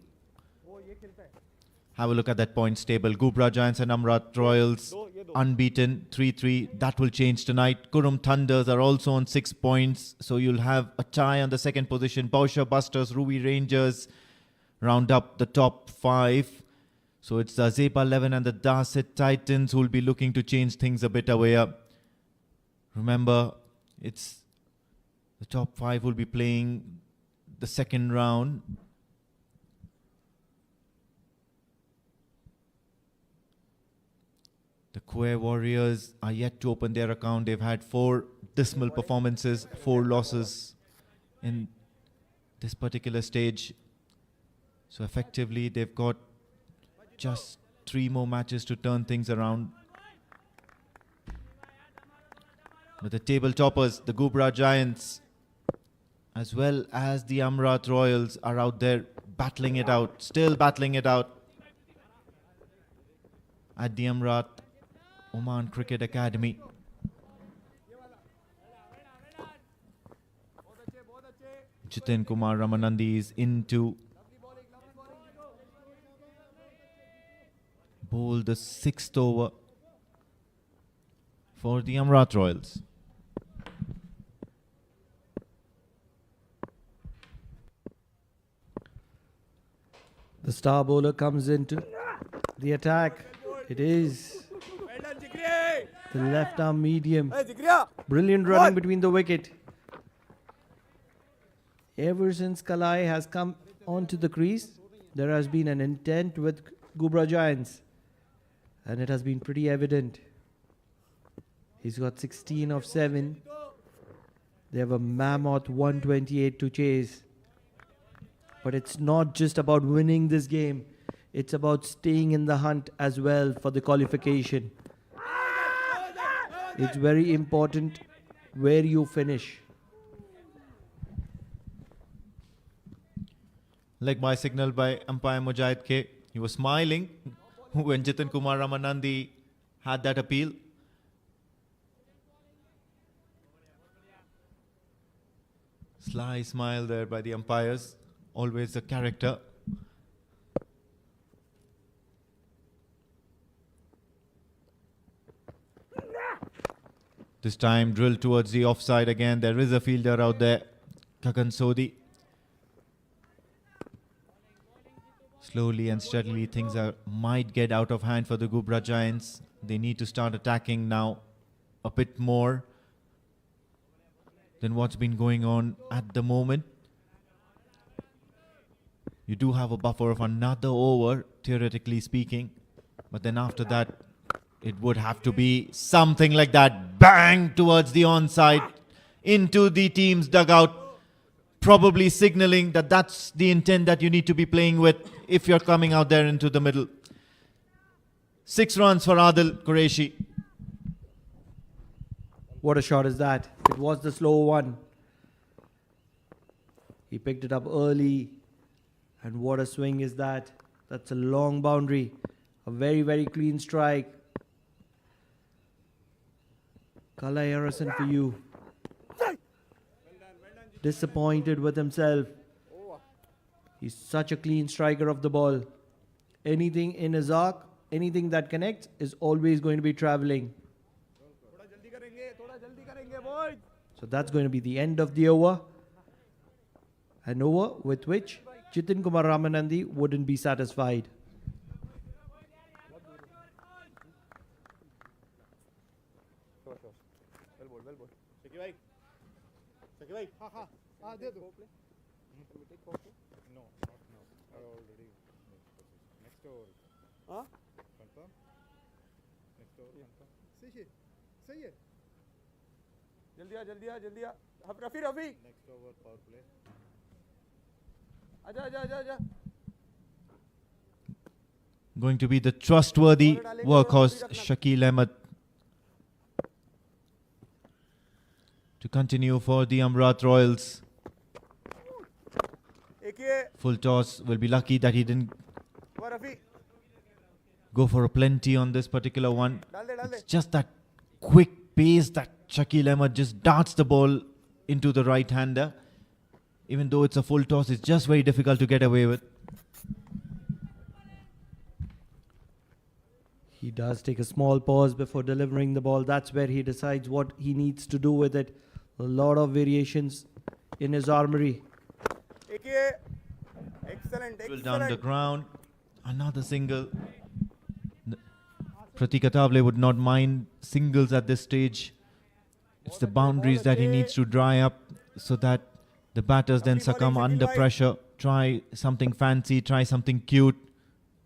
Have a look at that points table. Ghubrah Giants and Amerat Royals unbeaten 3-3. That will change tonight. Kurum Thunders are also on 6 points. So you'll have a tie on the second position. Bausha Busters, Ruby Rangers round up the top 5. So it's the Zepa 11 and the Darset Titans who will be looking to change things a bit away. Remember, it's the top 5 will be playing the second round. The Quay Warriors are yet to open their account. They've had 4 dismal performances, 4 losses in this particular stage. So effectively, they've got just 3 more matches to turn things around. But the table toppers, the Ghubrah Giants, as well as the Amerat Royals, are out there battling it out, still battling it out at the Amerat Oman Cricket Academy. Jitin Kumar Ramanandi is into bowl the 6th over for the Amerat Royals. The star bowler comes into the attack. It is the left arm medium. Brilliant running between the wicket. Ever since Kalai has come onto the crease, there has been an intent with Ghubrah Giants, and it has been pretty evident. He's got 16 of 7. They have a mammoth 128 to chase. But it's not just about winning this game. It's about staying in the hunt as well for the qualification. It's very important where you finish. Leg by signal by umpire Mujahid K. He was smiling when Jitin Kumar Ramanandi had that appeal. Sly smile there by the umpires. Always a character. This time drilled towards the offside again. There is a fielder out there. Gagan Sodhi. Slowly and steadily things might get out of hand for the Ghubrah Giants. They need to start attacking now a bit more than what's been going on at the moment. You do have a buffer of another over, theoretically speaking. But then after that, it would have to be something like that. Bang towards the onside, into the team's dugout. Probably signaling that that's the intent that you need to be playing with if you're coming out there into the middle. 6 runs for Adil Qureshi. What a shot is that? It was the slow one. He picked it up early. And what a swing is that? That's a long boundary. A very, very clean strike. Kalai Harrison for you. Disappointed with himself. He's such a clean striker of the ball. Anything in his arc, anything that connects is always going to be traveling. So that's going to be the end of the over. An over with which Jitin Kumar Ramanandi wouldn't be satisfied. Shabash. Well ball. Shaki bhai. हाँ हाँ हाँ दे दो Can we take four play? No, not now. I already next over. Huh? Confirm? Next over, confirm? सही है जल्दी आ Rafi Next over, power play. आजा Going to be the trustworthy workhorse Shakil Ahmed to continue for the Amerat Royals. एक ये Full toss, will be lucky that he didn't वो Rafi go for a plenty on this particular one. डाल दे It's just that quick pace that Shakil Ahmed just darts the ball into the right hander. Even though it's a full toss, it's just very difficult to get away with. He does take a small pause before delivering the ball. That's where he decides what he needs to do with it. A lot of variations in his armory. एक ये excellent Drilled down the ground. Another single. Pratik Atavale would not mind singles at this stage. It's the boundaries that he needs to dry up so that the batters then succumb under pressure. Try something fancy, try something cute,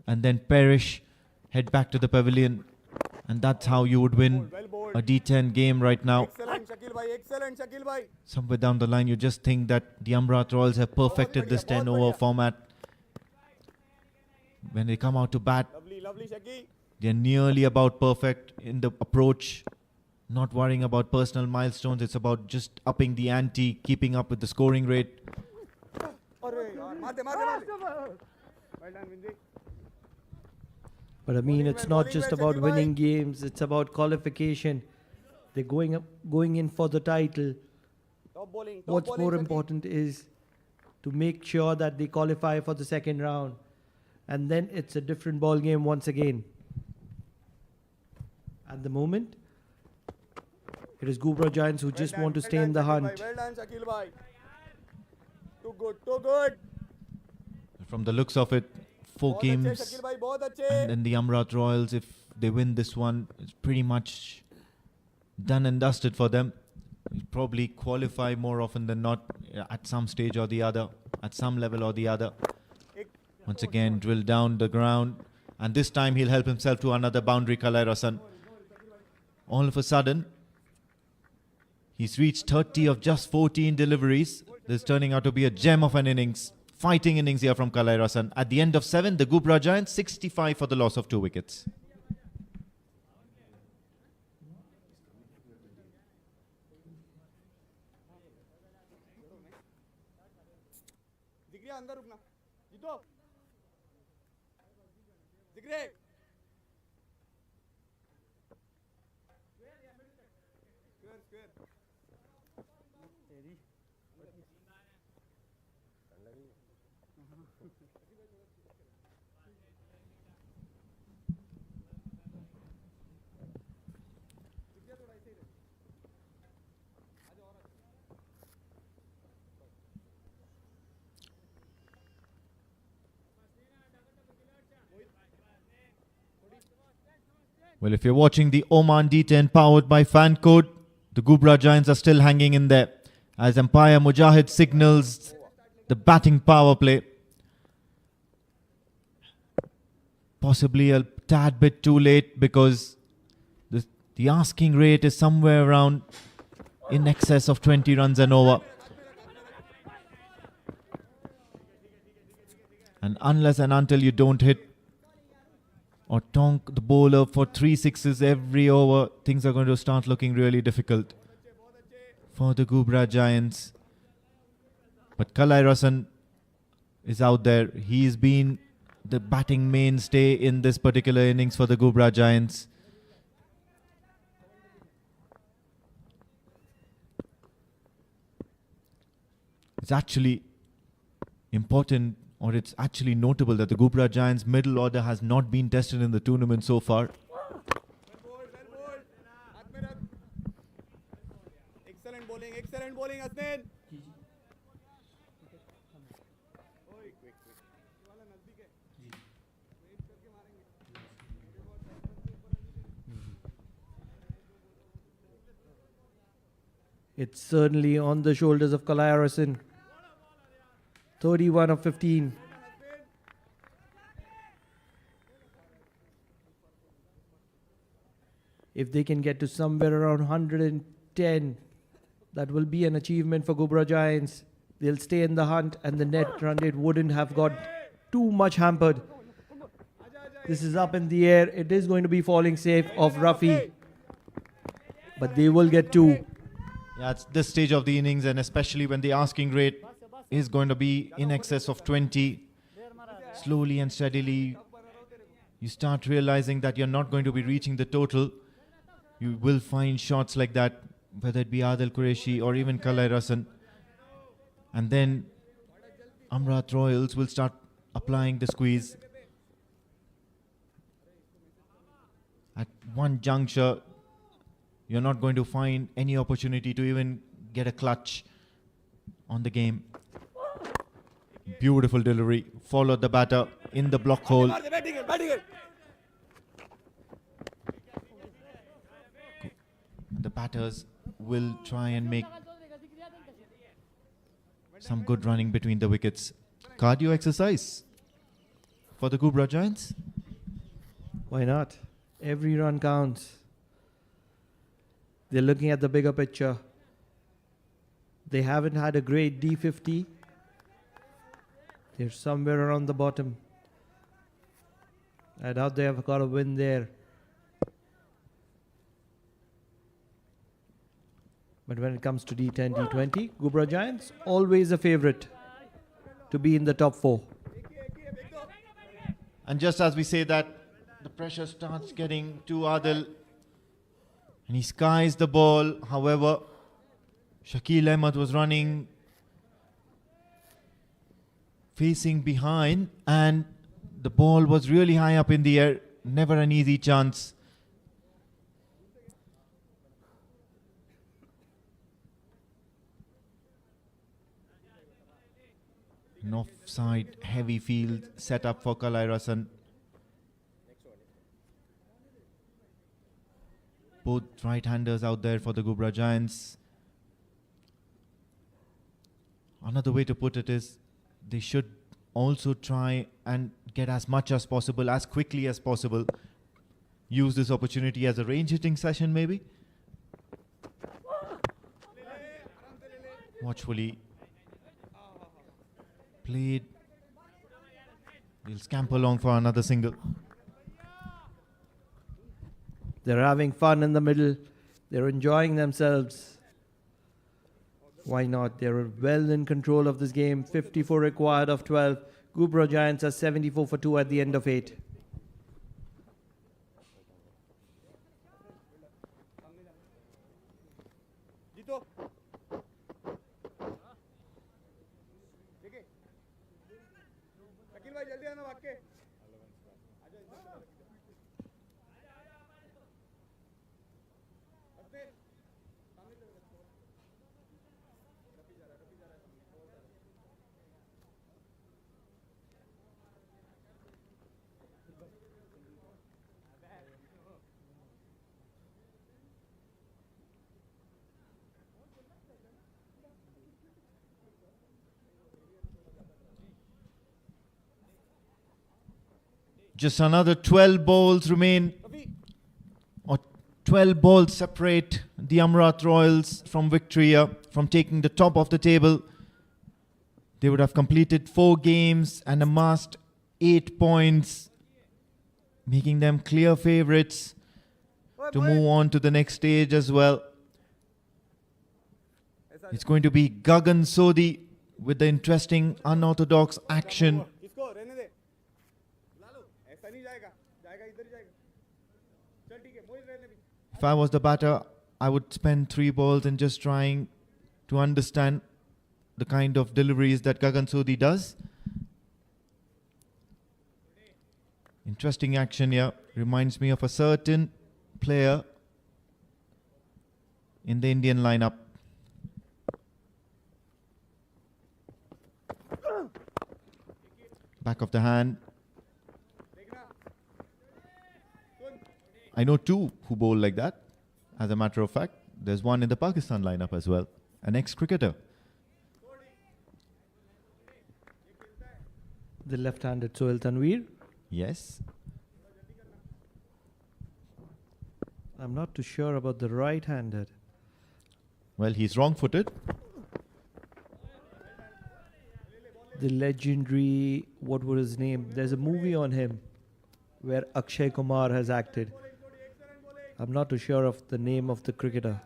and then perish. Head back to the pavilion. And that's how you would win a D10 game right now. excellent Shakil bhai Somewhere down the line, you just think that the Amerat Royals have perfected this 10 over format. When they come out to bat, lovely Shaki they're nearly about perfect in the approach. Not worrying about personal milestones. It's about just upping the ante, keeping up with the scoring rate. अरे यार मार दे well done Vinji But I mean, Bowling it's well, not bowling just well, about Shaki winning bhai. games. It's about qualification. They're going in for the title. top bowling What's more Shaki. important is to make sure that they qualify for the second round. And then it's a different ball game once again. At the moment, it is Ghubrah Giants who Well just done, want to well stay in done, the Shakil hunt. bhai, well done Shakil bhai too good From the looks of it, four बहुत अच्छे games. Shakil bhai बहुत अच्छे And then the Amerat Royals, if they win this one, it's pretty much done and dusted for them. They'll probably qualify more often than not at some stage or the other, at some level or the other. Once again, drill down the ground. And this time he'll help himself to another boundary, Kalairasan. All of a sudden, he's reached 30 of just 14 deliveries. This is turning out to be a gem of an innings. Fighting innings here from Kalairasan. At the end of 7, the Ghubrah Giants 65 for the loss of 2 wickets. जिगरे अंदर रुकना जीतो जिगरे square Well, if you're watching the Oman D10 powered by Fan Code, the Ghubrah Giants are still hanging in there as umpire Mujahid signals the batting power play. Possibly a tad bit too late because the asking rate is somewhere around in excess of 20 runs and over. And unless and until you don't hit or tonk the bowler for 3 sixes every over, things are going to start looking really difficult for the Ghubrah Giants. But Kalairasan is out there. He's been the batting mainstay in this particular innings for the Ghubrah Giants. It's actually important, or it's actually notable, that the Ghubrah Giants' middle order has not been tested in the tournament so far. Amerat excellent bowling Hasnain It's certainly on the shoulders of Kalai Arasan. 31 of 15. If they can get to somewhere around 110, that will be an achievement for Ghubrah Giants. They'll stay in the hunt and the net run rate wouldn't have got too much hampered. This is up in the air. It is going to be falling safe of Rafi. But they will get two. Yeah, it's this stage of the innings, and especially when the asking rate is going to be in excess of 20, slowly and steadily, you start realizing that you're not going to be reaching the total. You will find shots like that, whether it be Adil Qureshi or even Kalai Rasan. And then Amerat Royals will start applying the squeeze. At one juncture, you're not going to find any opportunity to even get a clutch on the game. Beautiful delivery. Followed the batter in the block hole. The batters will try and make some good running between the wickets. Cardio exercise for the Ghubrah Giants. Why not? Every run counts. They're looking at the bigger picture. They haven't had a great D50. They're somewhere around the bottom. I doubt they have got a win there. But when it comes to D10, D20, Ghubrah Giants, always a favourite to be in the top 4. And just as we say that, the pressure starts getting to Adil. And he skies the ball. However, Shakil Ahmed was running, facing behind, and the ball was really high up in the air. Never an easy chance. An offside heavy field set up for Kalai Rasan. Both right-handers out there for the Ghubrah Giants. Another way to put it is they should also try and get as much as possible, as quickly as possible. Use this opportunity as a range hitting session maybe. Watchfully played. They'll scamper along for another single. They're having fun in the middle. They're enjoying themselves. Why not? They're well in control of this game. 54 required of 12. Ghubrah Giants are 74 for 2 at the end of 8. जीतो ठीक है शकील भाई जल्दी आना भाग के Just another 12 balls remain, or 12 balls separate the Amerat Royals from victory here, from taking the top of the table. They would have completed 4 games and amassed 8 points, making them clear favourites to move on to the next stage as well. It's going to be Gagan Sodhi with the interesting unorthodox action. इसको रहने दे ऐसा नहीं जाएगा जाएगा इधर ही जाएगा चल ठीक है मोहित रहने भी If I was the batter, I would spend 3 balls in just trying to understand the kind of deliveries that Gagan Sodhi does. Interesting action here. Reminds me of a certain player in the Indian lineup. Back of the hand. I know 2 who bowl like that, as a matter of fact. there's one in the Pakistan lineup as well, an ex-cricketer. The left-handed Sohail Tanveer. Yes. I'm not too sure about the right-handed. Well, he's wrong-footed. The legendary, what was his name? There's a movie on him where Akshay Kumar has acted. I'm not too sure of the name of the cricketer.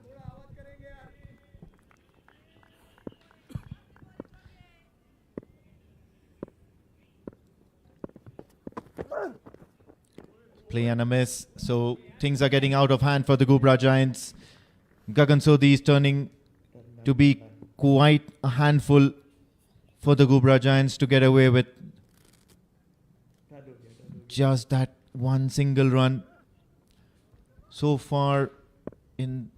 Play and a miss. So things are getting out of hand for the Ghubrah Giants. Gagan Sodhi is turning to be quite a handful for the Ghubrah Giants to get away with just that one single run. So far in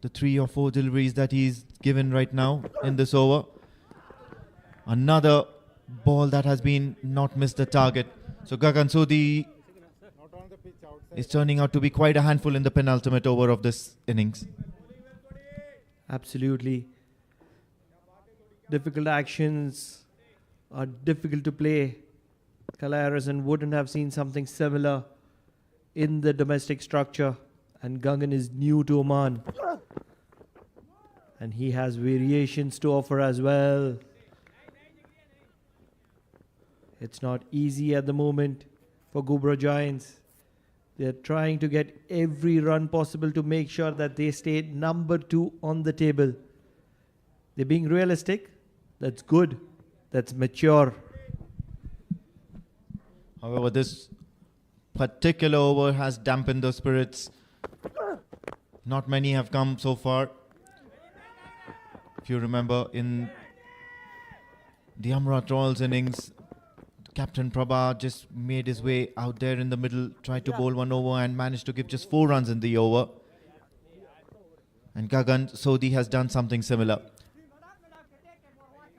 the 3 or 4 deliveries that he's given right now in this over. Another ball that has been not missed the target. So Gagan Sodhi Not on the pitch, outside. is turning out to be quite a handful in the penultimate over of this innings. Absolutely. Difficult actions are difficult to play. Kalai Harrison wouldn't have seen something similar in the domestic structure, and Gagan is new to Oman. And he has variations to offer as well. It's not easy at the moment for Ghubrah Giants. They're trying to get every run possible to make sure that they stay number 2 on the table. They're being realistic. That's good. That's mature. However, this particular over has dampened the spirits. Not many have come so far. If you remember, in the Amerat Royals innings, Captain Prabha just made his way out there in the middle, tried to bowl one over and managed to give just 4 runs in the over. And Gagan Sodhi has done something similar.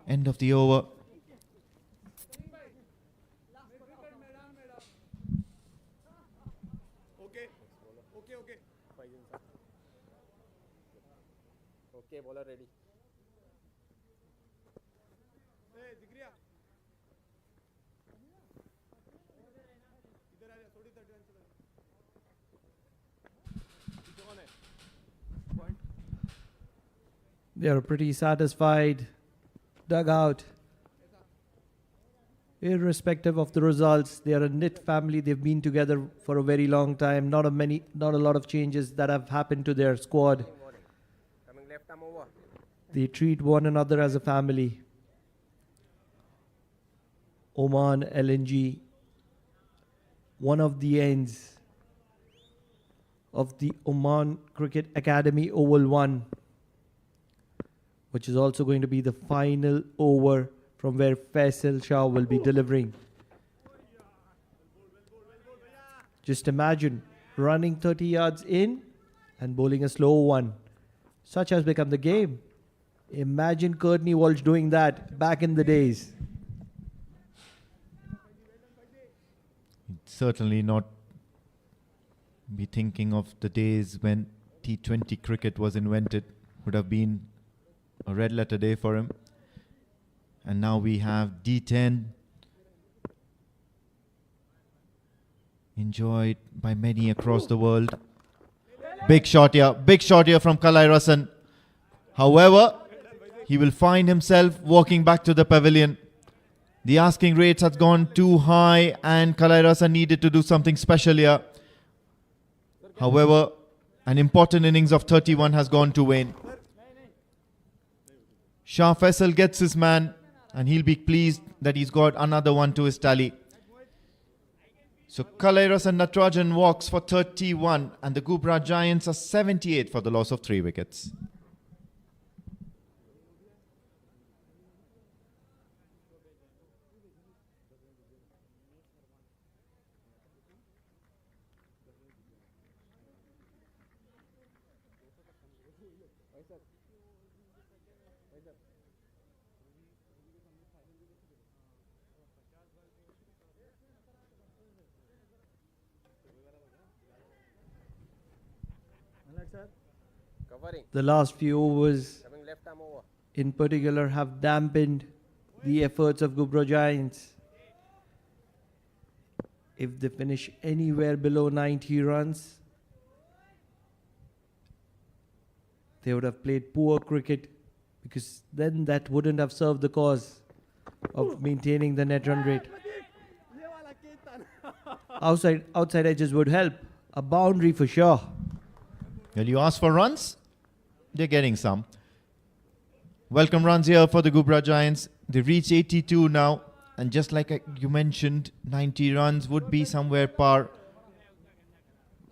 End of the over. Okay. Okay, bowler ready. Hey, Zikriya. इधर आ जा, थोड़ी 30 run चला. पीछे कौन है? They are pretty satisfied. Dugout. Irrespective of the results, they are a knit family. They've been together for a very long time. Not a lot of changes that have happened to their squad. Coming left arm over. They treat one another as a family. Oman LNG, one of the ends of the Oman Cricket Academy Oval 1, which is also going to be the final over from where Faisal Shah will be delivering. Just imagine running 30 yards in and bowling a slow one. Such has become the game. Imagine Courtney Walsh doing that back in the days. Certainly not be thinking of the days when T20 cricket was invented. Would have been a red letter day for him. And now we have D10 enjoyed by many across the world. Big shot here from Kalai Harrison. However, he will find himself walking back to the pavilion. The asking rates has gone too high and Kalai Harrison needed to do something special here. However, an important innings of 31 has gone to Wayne. Shah Faisal gets his man and he'll be pleased that he's got another one to his tally. So Kalai Harrison Natarajan walks for 31 and the Ghubrah Giants are 78 for the loss of 3 wickets. Covering. The last few overs Coming left arm over. in particular have dampened the efforts of Ghubrah Giants. If they finish anywhere below 90 runs, they would have played poor cricket, because then that wouldn't have served the cause of maintaining the net run rate. Outside edges would help. A boundary for sure. Well, you ask for runs, they're getting some. Welcome runs here for the Ghubrah Giants. They reach 82 now, and just like you mentioned, 90 runs would be somewhere par.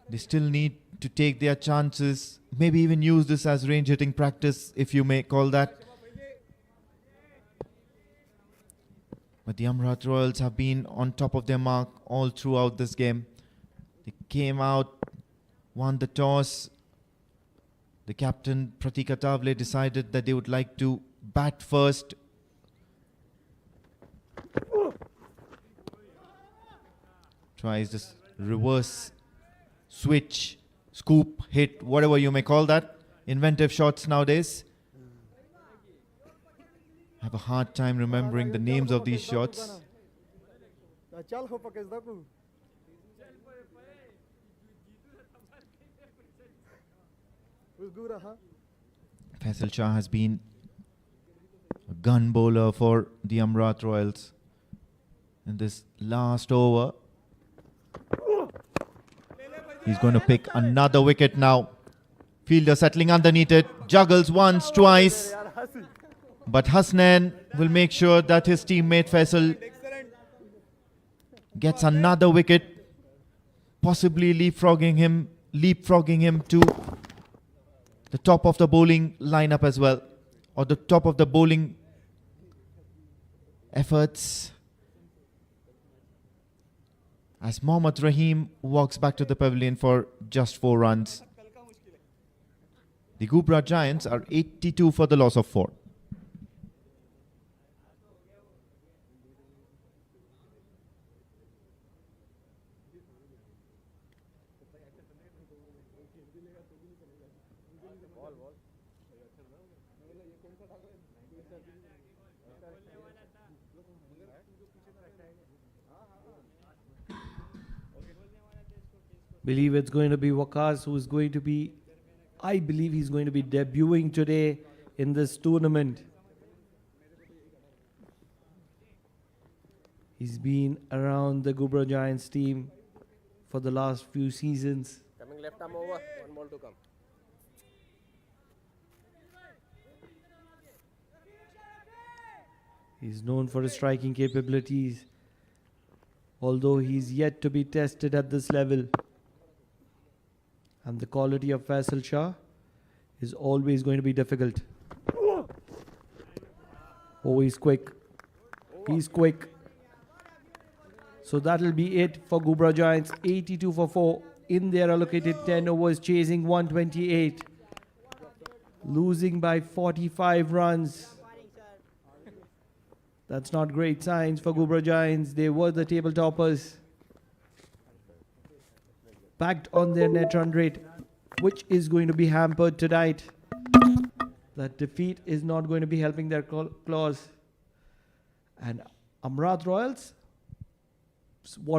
They still need to take their chances, maybe even use this as range hitting practice, if you may call that. But the Amerat Royals have been on top of their mark all throughout this game. They came out, won the toss. The captain, Pratik Atavale, decided that they would like to bat first. Tries this reverse switch, scoop, hit, whatever you may call that. Inventive shots nowadays. I have a hard time remembering the names of these shots. चल हो पकड़ दो को उस गुब्रा हाँ Faisal Shah has been a gun bowler for the Amerat Royals in this last over. He's going to pick another wicket now. Fielder settling underneath it, juggles once, twice. But Hasnain will make sure that his teammate Faisal gets another wicket, possibly leapfrogging him to the top of the bowling lineup as well, or the top of the bowling efforts. As Mohammad Rahim walks back to the pavilion for just 4 runs. The Ghubrah Giants are 82 for the loss of 4. Believe it's going to be Waqas, who is going to be, I believe he's going to be debuting today in this tournament. He's been around the Ghubrah Giants team for the last few seasons. Coming left arm over. One ball to come. He's known for his striking capabilities, although he's yet to be tested at this level. And the quality of Faisal Shah is always going to be difficult. Oh, he's quick. He's quick. So that'll be it for Ghubrah Giants. 82 for 4 in their allocated 10 overs, chasing 128. Losing by 45 runs. That's not great signs for Ghubrah Giants. They were the table toppers. Packed on their net run rate, which is going to be hampered tonight. That defeat is not going to be helping their clause. And Amerat Royals, what